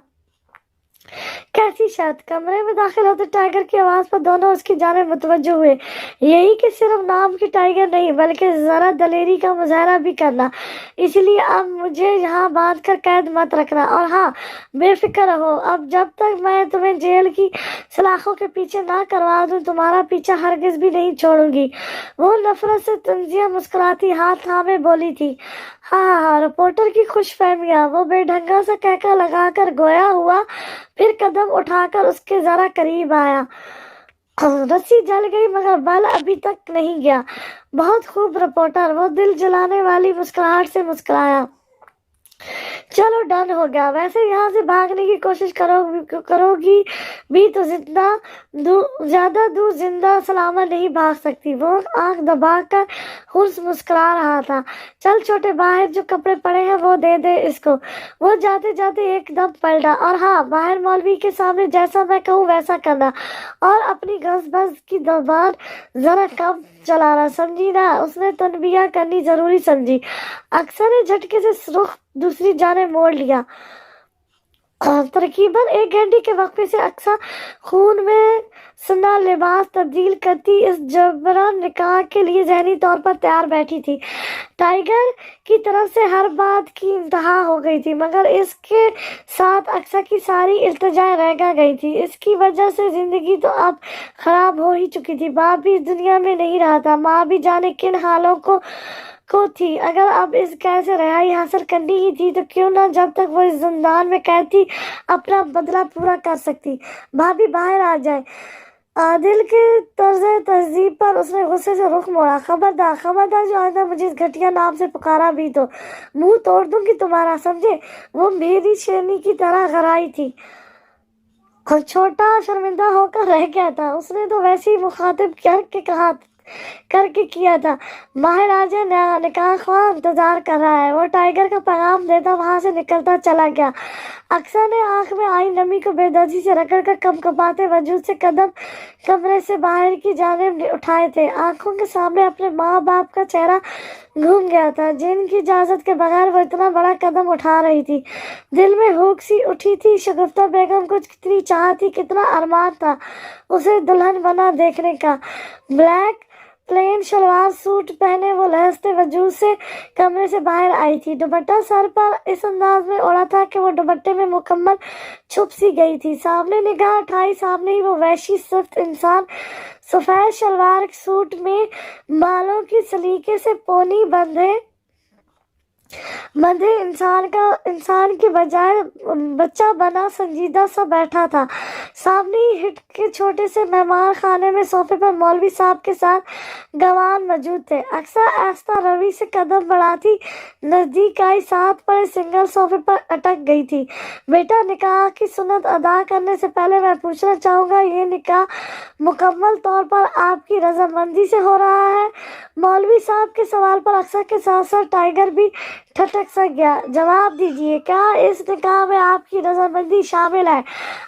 [SPEAKER 1] कैसी शर्त? कमरे में दाखिल होते टाइगर की आवाज पर दोनों उसकी जानिब मुतवज्जो हुए। यही कि सिर्फ नाम की टाइगर नहीं बल्कि जरा दलेरी का मुजाहरा भी करना। इसलिए अब मुझे यहाँ बांध कर कैद मत रखना। और हाँ, बेफिक्र रहो, अब जब तक मैं तुम्हें जेल की सलाखों के पीछे ना करवा दूं तुम्हारा पीछा हरगिज भी नहीं छोड़ूंगी। वो नफरत से तंजिया मुस्कुराती हाथ थामे बोली थी। हाँ, रिपोर्टर की खुशफहमियां। वो बेढंगा सा कहका लगाकर गोया हुआ, फिर कदम उठाकर उसके जरा करीब आया। रस्सी जल गई मगर बल अभी तक नहीं गया। बहुत खूब रिपोर्टर, वो दिल जलाने वाली मुस्कुराहट से मुस्कुराया। चलो डन हो गया। वैसे यहाँ से भागने की कोशिश करोगी भी तो ज्यादा दूर जिंदा सलामत नहीं भाग सकती। वो आंख दबाकर खुश मुस्कुरा रहा था। चल छोटे, बाहर जो कपड़े पड़े हैं वो दे दे इसको। वो जाते जाते एकदम पलटा। और हाँ, बाहर मौलवी के सामने जैसा मैं कहूँ वैसा करना, और अपनी गज़ की जबान जरा कम चलाना, समझी ना? उसने तनबीह करनी जरूरी समझी। अक्सर ने झटके से रुख दूसरी जाने मोड़ लिया। तकरीबन 1 घंटे के वक्फे से अक्सर खून में सना लिबास तब्दील करती इस जबरन निकाह के लिए जहनी तौर पर तैयार बैठी थी। टाइगर की तरफ से हर बात की इंतहा हो गई थी, मगर इसके साथ अक्सर की सारी इल्तिजाएं रह गई थी। इसकी वजह से जिंदगी तो अब खराब हो ही चुकी थी। बाप भी इस दुनिया में नहीं रहा था, माँ भी जाने किन हालों को थी। अगर अब इस कैद से रिहाई हासिल करनी ही थी तो क्यों ना जब तक वो इस जिंदान में कैद थी अपना बदला पूरा कर सकती। भाभी बाहर आ जाए। आदिल के तर्ज तहजीब पर उसने गुस्से से रुख मोड़ा। खबरदार खबरदार, जो आइंदा मुझे इस घटिया नाम से पुकारा भी तो मुंह तोड़ दूंगी तुम्हारा, समझे? वो मेरी शेरनी की तरह गराई थी। छोटा शर्मिंदा होकर रह गया था। उसने तो वैसे ही मुखातिब करके किया था। बाहर आजा, निकाह ख्वाह इंतजार कर रहा है। वो टाइगर का पैगाम देता वहां से निकलता चला गया। अक्सर ने आंख में आई नमी को बेदर्दी से रगड़कर कंपकपाते वजूद से कदम कमरे से बाहर की जानिब उठाए थे। आंखों के सामने अपने माँ बाप का चेहरा घूम गया था, जिनकी इजाजत के बगैर वो इतना बड़ा कदम उठा रही थी। दिल में हुक सी उठी थी। शगुफ्ता बेगम को कितनी चाह थी, कितना अरमान था उसे दुल्हन बना देखने का। ब्लैक प्लेन शलवार सूट पहने वो लहसते वजूद से कमरे से बाहर आई थी। दुपट्टा सर पर इस अंदाज में ओढ़ा था कि वो दुपट्टे में मुकम्मल छुप सी गई थी। सामने निगाह उठाई, सामने ही वो वैशी सख्त इंसान सफेद शलवार सूट में बालों की सलीके से पोनी बंधे इंसान के बजाय बच्चा बना संजीदा सा बैठा था। सामने ही हिट के छोटे से मेहमान खाने में सोफे पर मौलवी साहब के साथ गवान मौजूद थे। अक्सर आस्था रवि से कदम बढ़ाती नजदीक आई, साथ पड़े सिंगल सोफे पर अटक गई थी। बेटा, निकाह की सुन्नत अदा करने से पहले मैं पूछना चाहूँगा, ये निकाह मुकम्मल तौर पर आपकी रजामंदी से हो रहा है? मौलवी साहब के सवाल पर अक्सर के साथ साथ टाइगर भी ठटक सा गया। जवाब दीजिए, क्या इस निकाह में आपकी रजामंदी शामिल है?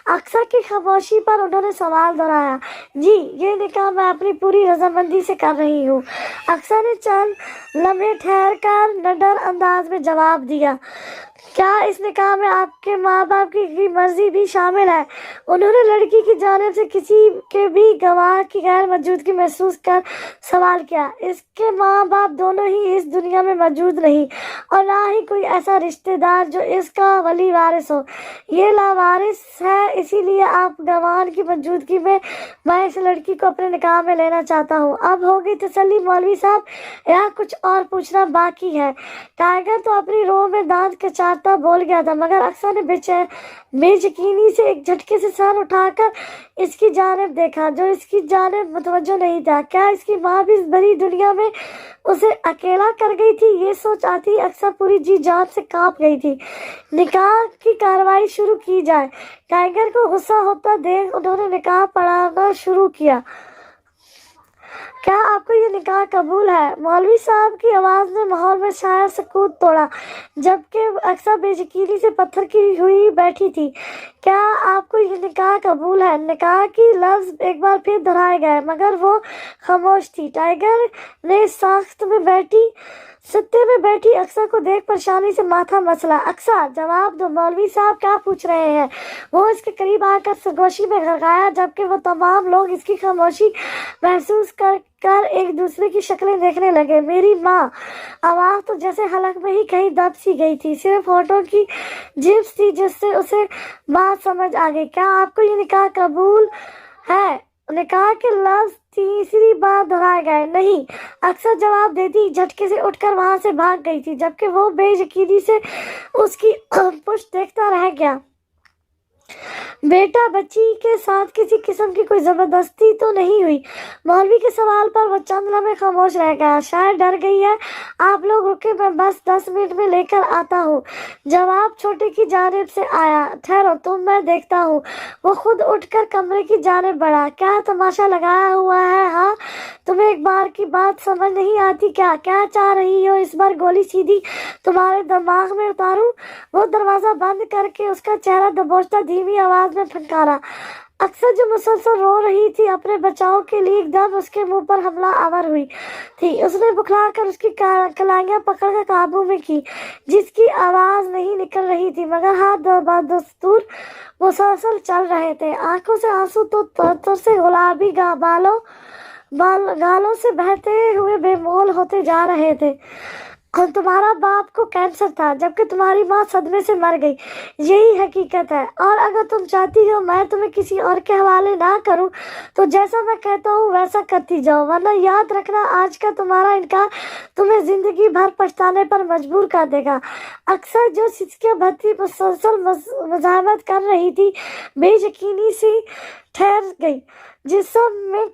[SPEAKER 1] अक्सर की खामोशी पर उन्होंने सवाल दोहराया। जी, ये निकाह मैं अपनी पूरी रजामंदी से कर रही हूँ। अक्सर ने चंद लम्हे ठहर कर निडर अंदाज में जवाब दिया। क्या इस निकाह में आपके माँ बाप की मर्जी भी शामिल है? उन्होंने लड़की की जानिब से किसी के भी गवाह की गैर मौजूदगी महसूस कर सवाल किया। इसके माँ बाप दोनों ही इस दुनिया में मौजूद नहीं और ना ही कोई ऐसा रिश्तेदार जो इसका वली वारिस हो। ये लावारिस है, इसीलिए आप गवाह की मौजूदगी में मैं इस लड़की को अपने निकाह में लेना चाहता हूँ। अब होगी तसल्ली मौलवी साहब, यहाँ कुछ और पूछना बाकी है। टाइगर तो अपनी रोह में दांत कचारता बोल गया था, मगर अक्सर ने बेयकीनी से एक झटके से सर उठाकर इसकी जानिब देखा, जो इसकी जानिब मुतवज्जो नहीं था। क्या इसकी माँ भी इस बड़ी दुनिया में उसे अकेला कर गई थी? ये सोच आती अक्सर पूरी जी जान से कांप गई थी। निकाह की कार्रवाई शुरू की जाए। टाइगर को गुस्सा होता देख उन्होंने निकाह पढ़ाना शुरू किया। क्या आपको ये निकाह कबूल है? मौलवी साहब की आवाज़ ने माहौल में शायद सकूत तोड़ा, जबकि अक्सर बेयकीनी से पत्थर की हुई बैठी थी। क्या आपको ये निकाह कबूल है? निकाह की लफ्ज़ एक बार फिर दोहराए गए, मगर वो खामोश थी। टाइगर ने सत्ते में बैठी अक्सर को देख परेशानी से माथा मसला। अक्सर, जवाब दो, मौलवी साहब क्या पूछ रहे हैं? वो इसके करीब आकर सरगोशी में गड़गड़ाया, जबकि वो तमाम लोग इसकी खामोशी महसूस कर एक दूसरे की शक्लें देखने लगे। मेरी माँ। आवाज़ तो जैसे हलक में ही कहीं दब सी गई थी, सिर्फ होठों की जिप्स थी जिससे उसे बात समझ आ गई। क्या आपको ये निकाह कबूल है? निकाह के लफ्ज़ तीसरी बार दोहराए गए। नहीं, अक्सर जवाब देती झटके से उठकर वहां से भाग गई थी, जबकि वो बेयकीनी से उसकी पुष्ट देखता रह गया। बेटा, बच्ची के साथ किसी किस्म की कोई जबरदस्ती तो नहीं हुई? मौलवी के सवाल पर वो चंद लम्हे खामोश रह गया। शायद डर गई है। आप लोग रुके, मैं बस 10 मिनट में लेकर आता हूँ। जवाब छोटे की जानिब से आया। ठहरो तुम, मैं देखता हूँ। वो खुद उठकर कमरे की जानिब बढ़ा। क्या तमाशा लगाया हुआ है? हाँ, तुम्हें एक बार की बात समझ नहीं आती क्या? क्या चाह रही हो? इस बार गोली सीधी तुम्हारे दिमाग में उतारूं? वो दरवाजा बंद करके उसका चेहरा दबोचता धीमी आवाज में फनकारा। अक्सर जो मुसलसल रो रही थी अपने बचाव के लिए, एकदम उसके मुंह पर हमला आवर हुई थी। उसने बुखलाकर उसकी कलाइयां पकड़कर काबू में की, जिसकी आवाज नहीं निकल रही थी, मगर हाथ बदस्तूर मुसलसल चल रहे थे। आंखों से आंसू तो तर से गुलाबी गालों से बहते हुए बेमोल होते जा रहे थे। और तुम्हारा बाप को कैंसर था, जबकि तुम्हारी माँ सदमे से मर गई। यही हकीकत है। और अगर तुम चाहती हो मैं तुम्हें किसी और के हवाले ना करूं, तो जैसा मैं कहता हूँ वैसा करती जाओ, वरना याद रखना आज का तुम्हारा इनकार तुम्हें जिंदगी भर पछताने पर मजबूर कर देगा। अक्सर जो सिचकियां भरती मुसलसल मज़ाहमत कर रही थी, बेयकीनी सी ठहर गई, जिस्म में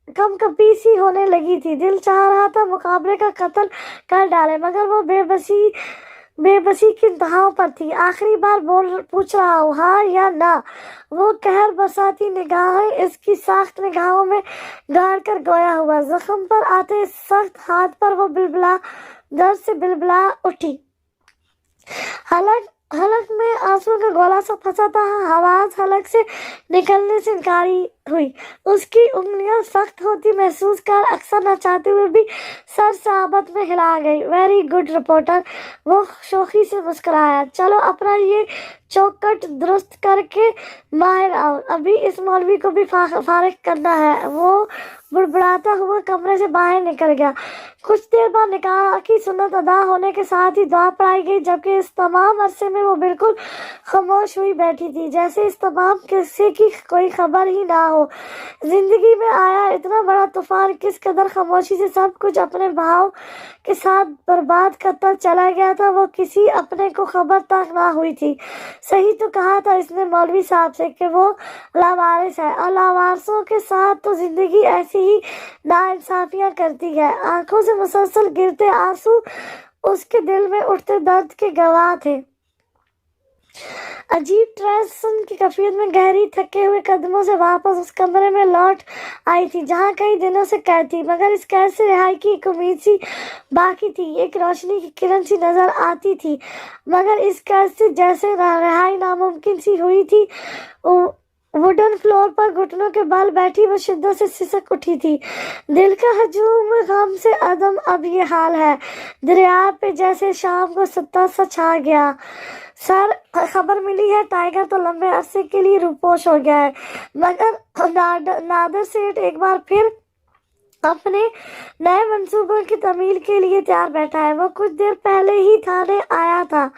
[SPEAKER 1] कमकपी सी होने लगी थी। दिल चाह रहा था मुकाबले का कत्ल कर डाले, मगर वो बेबसी की इंतहाओं पर थी। आखिरी बार पूछ रहा हूँ, हाँ या ना? वो कहर बसाती निगाहें इसकी सख्त निगाहों में गाड़ कर गोया हुआ। जख्म पर आते सख्त हाथ पर वो दर्द से बिलबिला उठी। हलक में आंसू का गोला सा फंसा था। आवाज हलक से निकलने से हुई। उसकी उंगलियां सख्त होती महसूस कर अक्सर न चाहते हुए भी सर साहबत में हिला गई। वेरी गुड रिपोर्टर, वो शोखी से मुस्कुराया। चलो अपना ये चौकट दुरुस्त करके बाहर आओ, अभी इस मौलवी को भी फारिग करना है। वो बुड़बुड़ाता हुआ कमरे से बाहर निकल गया। कुछ देर बाद निकाह की सुन्नत अदा होने के साथ ही दुआ पढ़ाई गई, जबकि इस तमाम अरसे में वो बिल्कुल खामोश हुई बैठी थी, जैसे इस तमाम किस्से की कोई खबर ही ना हो। जिंदगी में आया इतना बड़ा तूफान किस कदर खामोशी से सब कुछ अपने भाव के साथ बर्बाद करता चला गया था, वो किसी अपने को खबर तक ना हुई थी। सही तो कहा था इसने मौलवी साहब से कि वो लावारिस है, और लावारिसों के साथ तो जिंदगी ऐसी ही नाइंसाफियां करती है। आंखों से मुसलसल गिरते आंसू उसके दिल में उठते दर्द के गवाह थे। अजीब ट्रेसन की कैफियत में गहरी थके हुए कदमों से वापस उस कमरे में लौट आई थी जहां कई दिनों से कैद थी, मगर इस कैद से रिहाई की एक उम्मीद सी बाकी थी। एक रोशनी की किरण सी नजर आती थी, मगर इस कैद से जैसे रिहाई नामुमकिन सी हुई थी। वुडन फ्लोर पर घुटनों के बल बैठी वो शिद्दत से सिसक उठी थी। दिल का हजूम गम से अदम अब ये हाल है। दरिया पे जैसे शाम को सत्ता सा छा गया। सर, खबर मिली है टाइगर तो लंबे अरसे के लिए रूपोश हो गया है, मगर नादर सेठ एक बार फिर अपने नए मंसूबों की तमील के लिए तैयार बैठा है। वो कुछ देर पहले ही थाने आया था।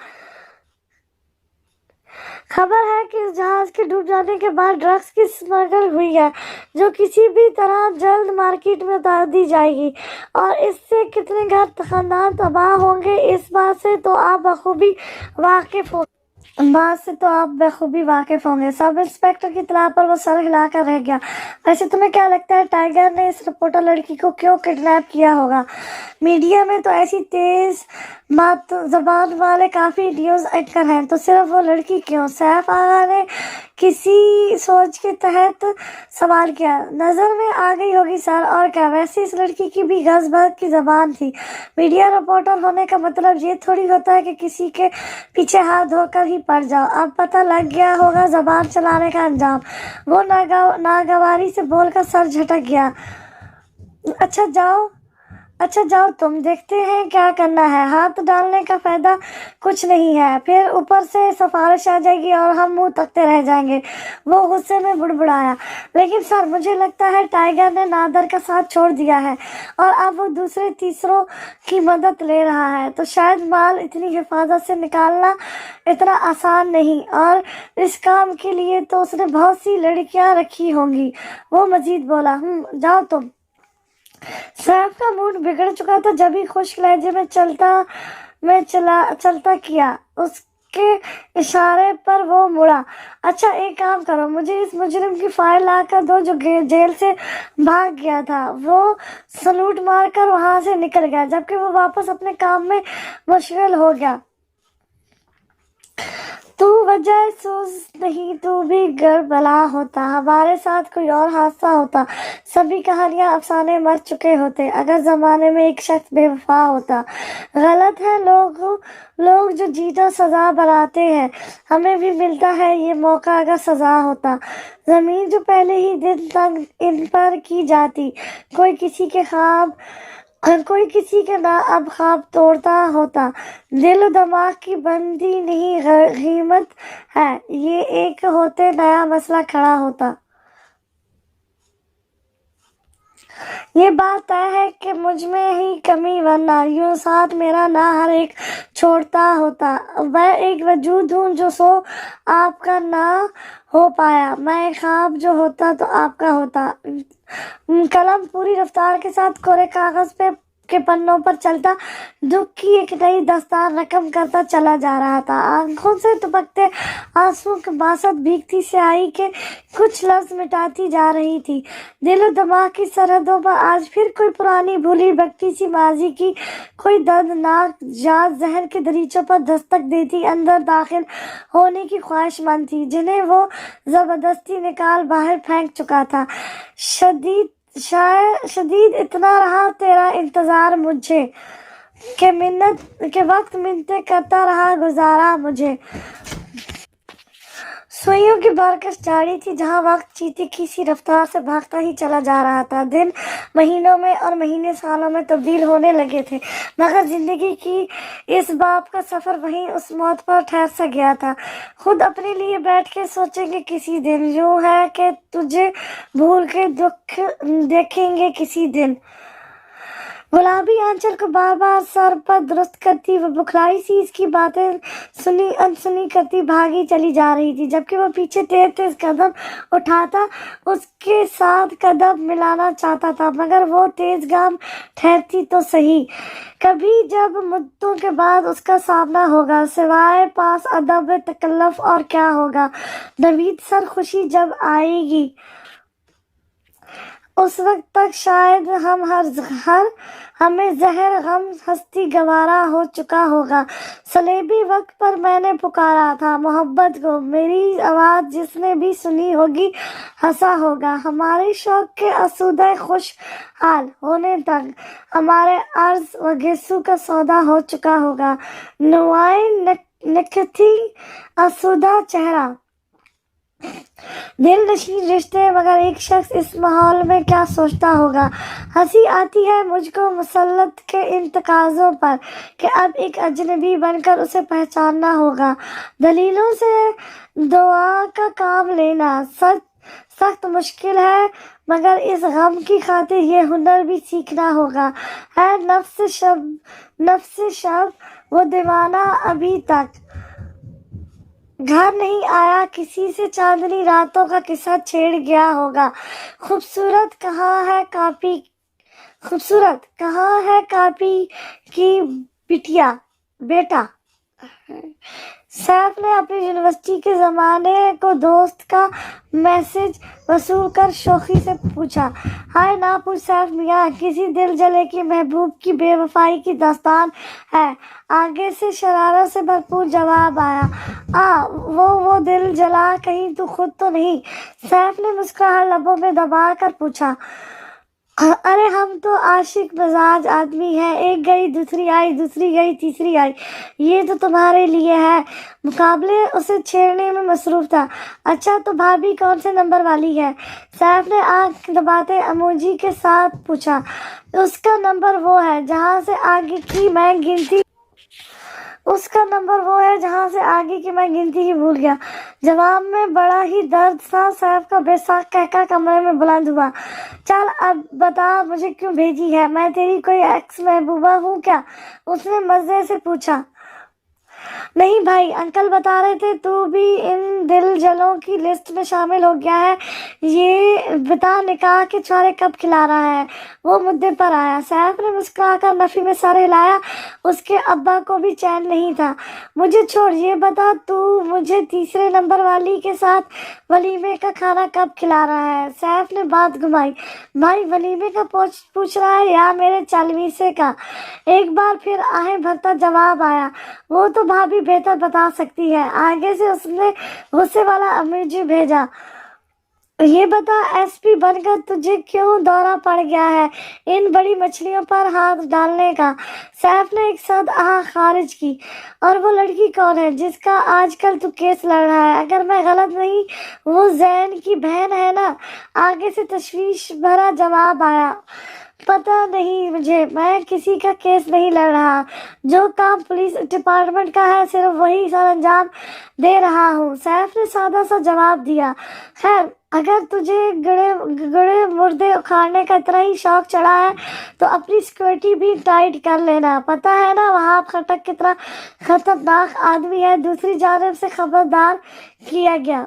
[SPEAKER 1] खबर है कि इस जहाज के डूब जाने के बाद ड्रग्स की स्मगल हुई है, जो किसी भी तरह जल्द मार्केट में उतार दी जाएगी, और इससे कितने घर खानदान तबाह होंगे इस बात से तो आप बखूबी वाकिफ होंगे। सब इंस्पेक्टर की इत्तला पर वो सर हिलाकर रह गया। वैसे तुम्हें क्या लगता है टाइगर ने इस रिपोर्टर लड़की को क्यों किडनैप किया होगा? मीडिया में तो ऐसी तेज बात जबान वाले काफी न्यूज एंकर हैं, तो सिर्फ वो लड़की क्यों? सैफ आगा ने किसी सोच के तहत सवाल किया। नजर में आ गई होगी सर, और क्या। वैसे इस लड़की की भी गज़-बज़ की जबान थी। मीडिया रिपोर्टर होने का मतलब ये थोड़ी होता है कि किसी के पीछे हाथ धोकर ही पड़ जाओ। अब पता लग गया होगा जबान चलाने का अंजाम। वो नागवारी से बोलकर सर झटक गया। अच्छा जाओ तुम, देखते हैं क्या करना है। हाथ डालने का फायदा कुछ नहीं है, फिर ऊपर से सिफारिश आ जाएगी और हम मुंह तकते रह जाएंगे। वो गुस्से में बुड़बुड़ाया। लेकिन सर, मुझे लगता है टाइगर ने नादर का साथ छोड़ दिया है और अब वो दूसरे तीसरों की मदद ले रहा है, तो शायद माल इतनी हिफाजत से निकालना इतना आसान नहीं, और इस काम के लिए तो उसने बहुत सी लड़कियां रखी होंगी। वो मजीद बोला। जाओ तुम। सैफ का मूड बिगड़ चुका था जब ही खुश लहजे में चलता किया। उसके इशारे पर वो मुड़ा। अच्छा, एक काम करो, मुझे इस मुजरिम की फाइल ला कर दो जो जेल से भाग गया था। वो सलूट मारकर वहां से निकल गया, जबकि वो वापस अपने काम में मशगूल हो गया। तू वजह सोच नहीं, तू भी गड़बड़ा होता, हमारे साथ कोई और हादसा होता, सभी कहानियां अफसाने मर चुके होते। अगर जमाने में एक शख्स बेवफा होता। गलत है लोग जो जीता सजा बनाते हैं। हमें भी मिलता है ये मौका अगर सजा होता। जमीन जो पहले ही दिन तक इन पर की जाती, कोई किसी के ना अब ख्वाब तोड़ता होता। दिल दिमाग की बंदी नहीं कीमत है, ये एक होते नया मसला खड़ा होता। ये बात तय है कि मुझ में ही कमी, वरना यूं साथ मेरा ना हर एक छोड़ता होता। मैं एक वजूद हूँ जो सो आपका ना हो पाया। मैं एक ख्वाब जो होता तो आपका होता। कलम पूरी रफ्तार के साथ कोरे कागज पे के पन्नों पर चलता दुख की एक नई दस्तार रकम करता चला जा रहा था। आंखों से टपकते आंसू की बासत भीगती स्याही के कुछ लफ्ज मिटाती जा रही थी। दिल और दिमाग की सरहदों पर आज फिर कोई पुरानी भूली भटकी सी माजी की कोई दर्दनाक याद जहन के दरीचों पर दस्तक देती अंदर दाखिल होने की ख्वाहिशमंद थी, जिन्हें वो जबरदस्ती निकाल बाहर फेंक चुका था। शदीद इतना रहा तेरा इंतजार मुझे के वक्त मिन्नतें करता रहा गुजारा मुझे। सुइयों की बारकश जारी थी, जहाँ वक्त चींटी की सी रफ्तार से भागता ही चला जा रहा था। दिन महीनों में और महीने सालों में तब्दील होने लगे थे, मगर जिंदगी की इस बाप का सफर वहीं उस मौत पर ठहर सा गया था। खुद अपने लिए बैठ के सोचेंगे किसी दिन, यूं है कि तुझे भूल के दुख देखेंगे किसी दिन। गुलाबी आंचल को बार बार सर पर दुरुस्त करती वो बुखलाई सी इसकी बातें सुनी अनसुनी करती भागी चली जा रही थी, जबकि वो पीछे तेज तेज कदम उठाता उसके साथ कदम मिलाना चाहता था, मगर वो तेज गाम ठहरती तो सही। कभी जब मुद्दों के बाद उसका सामना होगा, सिवाय पास अदब तकल्लुफ और क्या होगा। नवीद सर खुशी जब आएगी उस वक्त तक शायद हमें जहर गम हस्ती गवारा हो चुका होगा। सलेबी वक्त पर मैंने पुकारा था मोहब्बत को, मेरी आवाज जिसने भी सुनी होगी हंसा होगा। हमारे शौक के आसूदा खुश हाल होने तक हमारे अर्ज व गेसू का सौदा हो चुका होगा। नुआए नखती आसूदा चेहरा, दिल नशीन रिश्ते, मगर एक शख्स इस माहौल में क्या सोचता होगा। हंसी आती है मुझको मुसल्लत के इन तकाज़ों पर कि अब एक अजनबी बनकर उसे पहचानना होगा। दलीलों से दुआ का काम लेना सख्त मुश्किल है, मगर इस गम की खातिर ये हुनर भी सीखना होगा। है नफ्स शब वो दीवाना अभी तक घर नहीं आया, किसी से चांदनी रातों का किस्सा छेड़ गया होगा। खूबसूरत कहाँ है कापी की बेटा। सैफ ने अपनी यूनिवर्सिटी के ज़माने को दोस्त का मैसेज वसूल कर शोखी से पूछा। हाय ना पूछ सैफ मियाँ, किसी दिल जले की महबूब की बेवफाई की दास्तान है। आगे से शरारत से भरपूर जवाब आया। वो दिल जला कहीं तू खुद तो नहीं? सैफ ने मुस्कुराहट लबों में दबा कर पूछा। अरे हम तो आशिक मिजाज आदमी हैं, एक गई दूसरी आई, दूसरी गई तीसरी आई, ये तो तुम्हारे लिए है। मुकाबले उसे छेड़ने में मसरूफ था। अच्छा तो भाभी कौन से नंबर वाली है? सैफ ने आंख दबाते इमोजी के साथ पूछा। उसका नंबर वो है जहाँ से आगे की मैं गिनती ही भूल गया। जवाब में बड़ा ही दर्द सा सैफ का बेसाख कहका कमरे में बुलंद हुआ। चल अब बता मुझे क्यों भेजी है, मैं तेरी कोई एक्स महबूबा हूँ क्या? उसने मजे से पूछा। नहीं भाई, अंकल बता रहे थे तू भी इन दिल जलों की लिस्ट में शामिल हो गया है। ये बता निकाह के छुआरे कब खिला रहा है? वो मुद्दे पर आया। सैफ ने मुस्कुराकर नफी में सर हिलाया। उसके अब्बा को भी चैन नहीं था। मुझे छोड़, ये बता तू मुझे तीसरे नंबर वाली के साथ वलीमे का खाना कब खिला रहा है? सैफ ने बात घुमाई। भाई वलीमे का पूछ रहा है या मेरे चालवीसे का? एक बार फिर आहें भरता जवाब आया। वो तो भाभी बेहतर बता सकती है। आगे से उसने गुस्से वाला इमोजी भेजा। ये बता एसपी बनकर तुझे क्यों दौरा पड़ गया है इन बड़ी मछलियों पर हाथ डालने का? सैफ ने एक सद खारिज की। और वो लड़की कौन है जिसका आजकल तू केस लड़ रहा है? अगर मैं गलत नहीं वो जैन की बहन है ना? आगे से तशवीश भरा जवाब आया। पता नहीं मुझे, मैं किसी का केस नहीं लड़ रहा। जो काम पुलिस डिपार्टमेंट का है सिर्फ वही सर अंजाम दे रहा हूँ। सैफ ने सादा सा जवाब दिया। खैर, अगर तुझे गड़े मुर्दे उखाड़ने का इतना ही शौक चढ़ा है तो अपनी सिक्योरिटी भी टाइट कर लेना। पता है ना वहाब खटक कितना खतरनाक आदमी है। दूसरी जानिब से खबरदार किया गया।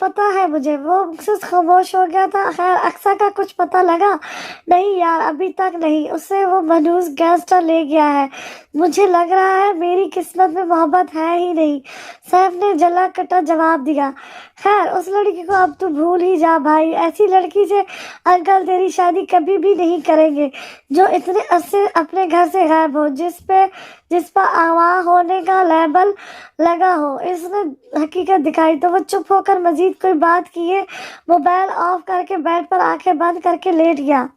[SPEAKER 1] पता है मुझे। वो सिर्फ खामोश हो गया था। खैर अक्सा का कुछ पता लगा? नहीं यार, अभी तक नहीं। उसे वो मनूस गैंगस्टर ले गया है। मुझे लग रहा है मेरी किस्मत में मोहब्बत है ही नहीं। सैफ ने जला कटा जवाब दिया। खैर उस लड़की को अब तू भूल ही जा भाई। ऐसी लड़की से अंकल तेरी शादी कभी भी नहीं करेंगे जो इतने अरसे अपने घर से गायब हो, जिस पर आवाह होने का लेबल लगा हो। इसने हकीकत दिखाई तो वो चुप होकर मजीद कोई बात किए मोबाइल ऑफ करके बेड पर आंखें बंद करके लेट गया।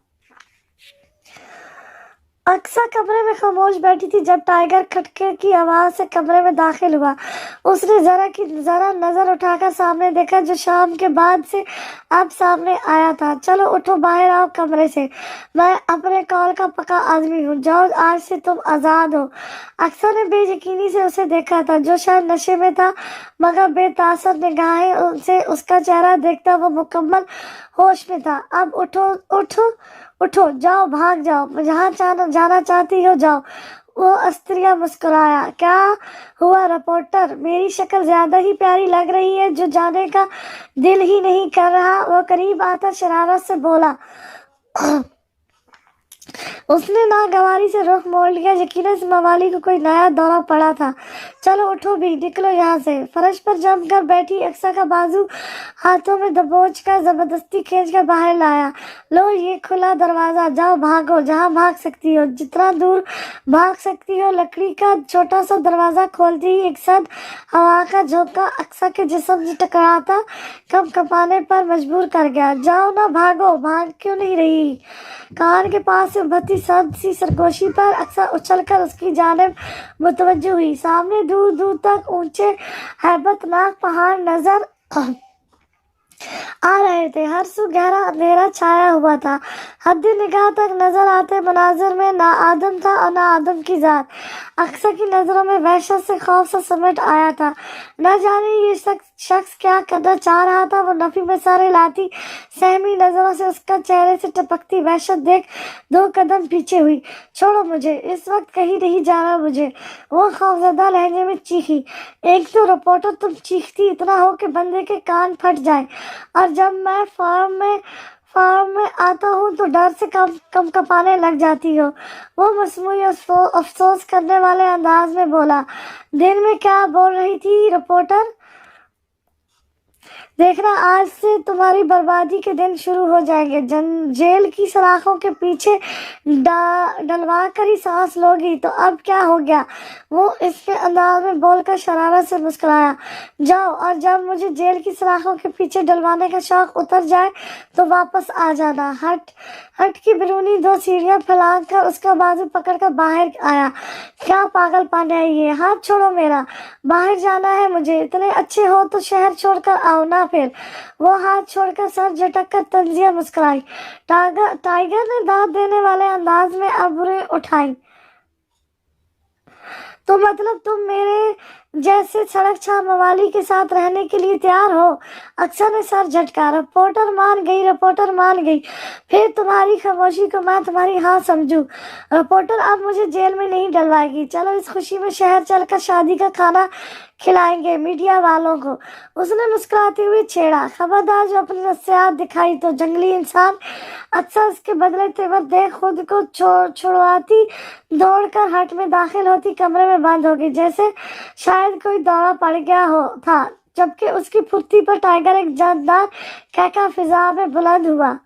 [SPEAKER 1] अक्सा कमरे में खामोश बैठी थी जब टाइगर खटके की आवाज से कमरे में दाखिल हुआ। उसने जरा नजर उठाकर सामने देखा जो शाम के बाद से अब सामने आया था। चलो उठो, बाहर आओ कमरे से, मैं अपने कॉल का पक्का आदमी हूँ, जाओ आज से तुम आजाद हो। अक्सा ने बेयकीनी से उसे देखा था, जो शायद नशे में था, मगर बेतासर निगाहें से उसका चेहरा देखता वो मुकम्मल होश में था। अब उठो उठो उठो, जाओ, भाग जाओ, जहाँ जाना चाहती हो जाओ। वो अस्त्रिया मुस्कुराया। क्या हुआ रिपोर्टर, मेरी शक्ल ज्यादा ही प्यारी लग रही है जो जाने का दिल ही नहीं कर रहा। वो करीब आकर शरारत से बोला। उसने नागवारी से रुख मोड़ लिया। यकीनन इस मवाली को कोई नया दौरा पड़ा था। चलो उठो भी, निकलो यहाँ से। फर्श पर जमकर बैठी अक्सा का बाजू हाथों में दबोच कर जबरदस्ती खींच कर बाहर लाया। लो ये खुला दरवाजा, जाओ भागो जहाँ भाग सकती हो, जितना दूर भाग सकती हो। लकड़ी का छोटा सा दरवाजा खोलती ही एक साथ हवा का झोंका अक्सा के जिस्म से टकराता कम कपाने पर मजबूर कर गया। जाओ ना, भागो, भाग क्यों नहीं रही? कार के पास से उभरती सर्द सी सरगोशी पर अक्सर उछलकर उसकी जानिब मुतवज्जो हुई। सामने दूर दूर तक ऊंचे हैबतनाक पहाड़ नजर आ रहे थे। हर सू गहरा अंधेरा छाया हुआ था। हद्दी निगाह तक नजर आते मनाजिर में ना आदम था और ना आदम की जात। अक्सर की नजरों में वहशत से खौफ सा समेट आया था। न जाने ये शख्स क्या करना चाह रहा था। वो नफी में सारे लाती सहमी नजरों से उसका चेहरे से टपकती वहशत देख 2 कदम पीछे हुई। छोड़ो मुझे, इस वक्त कहीं नहीं जाना मुझे, वो खौफजदा लहजे में चीखी। एक तो रिपोर्टर, तुम चीखती इतना हो कि बंदे के कान फट जाए, और जब मैं फार्म में आता हूँ तो डर से कम कपाने लग जाती हो। वो मसमूई अफसोस करने वाले अंदाज में बोला। दिन में क्या बोल रही थी रिपोर्टर? देखना, आज से तुम्हारी बर्बादी के दिन शुरू हो जाएंगे। जेल की सलाखों के पीछे डलवा कर ही सांस लोगी तो अब क्या हो गया? वो इसके अंदाज में बोलकर शरारत से मुस्कुराया। जाओ, और जब मुझे जेल की सलाखों के पीछे डलवाने का शौक उतर जाए तो वापस आ जाना। हट की बिरूनी 2 सीढ़ियां फैलाकर उसका बाजू पकड़कर बाहर आया। क्या पागलपन है ये? हाथ छोड़ो मेरा, बाहर जाना है मुझे। इतने अच्छे हो तो शहर छोड़कर आओ ना फिर। वो हाथ छोड़कर सर झटक कर तंजिया मुस्कुराई। टाइगर ने दांत देने वाले अंदाज में अबुरें उठाई। तो मतलब तुम मेरे जैसे सड़क छाप मवाली के साथ रहने के लिए तैयार हो? अक्सर ने सर झटका। रिपोर्टर मान गई। फिर तुम्हारी खामोशी को मैं तुम्हारी हाँ समझू। रिपोर्टर अब मुझे जेल में नहीं डलवाएगी। चलो इस खुशी में शहर चलकर शादी का खाना खिलाएंगे मीडिया वालों को। उसने मुस्कुराते हुए छेड़ा। खबरदार जो अपनी नसीहत दिखाई तो जंगली इंसान। अक्सर इसके बदले तेवर देख खुद को छुड़वाती दौड़कर हट में दाखिल होती कमरे में बंद हो गई, जैसे शायद कोई दौरा पड़ गया हो था। जबकि उसकी फुर्ती पर टाइगर एक जानदार कहका फिजा में बुलंद हुआ।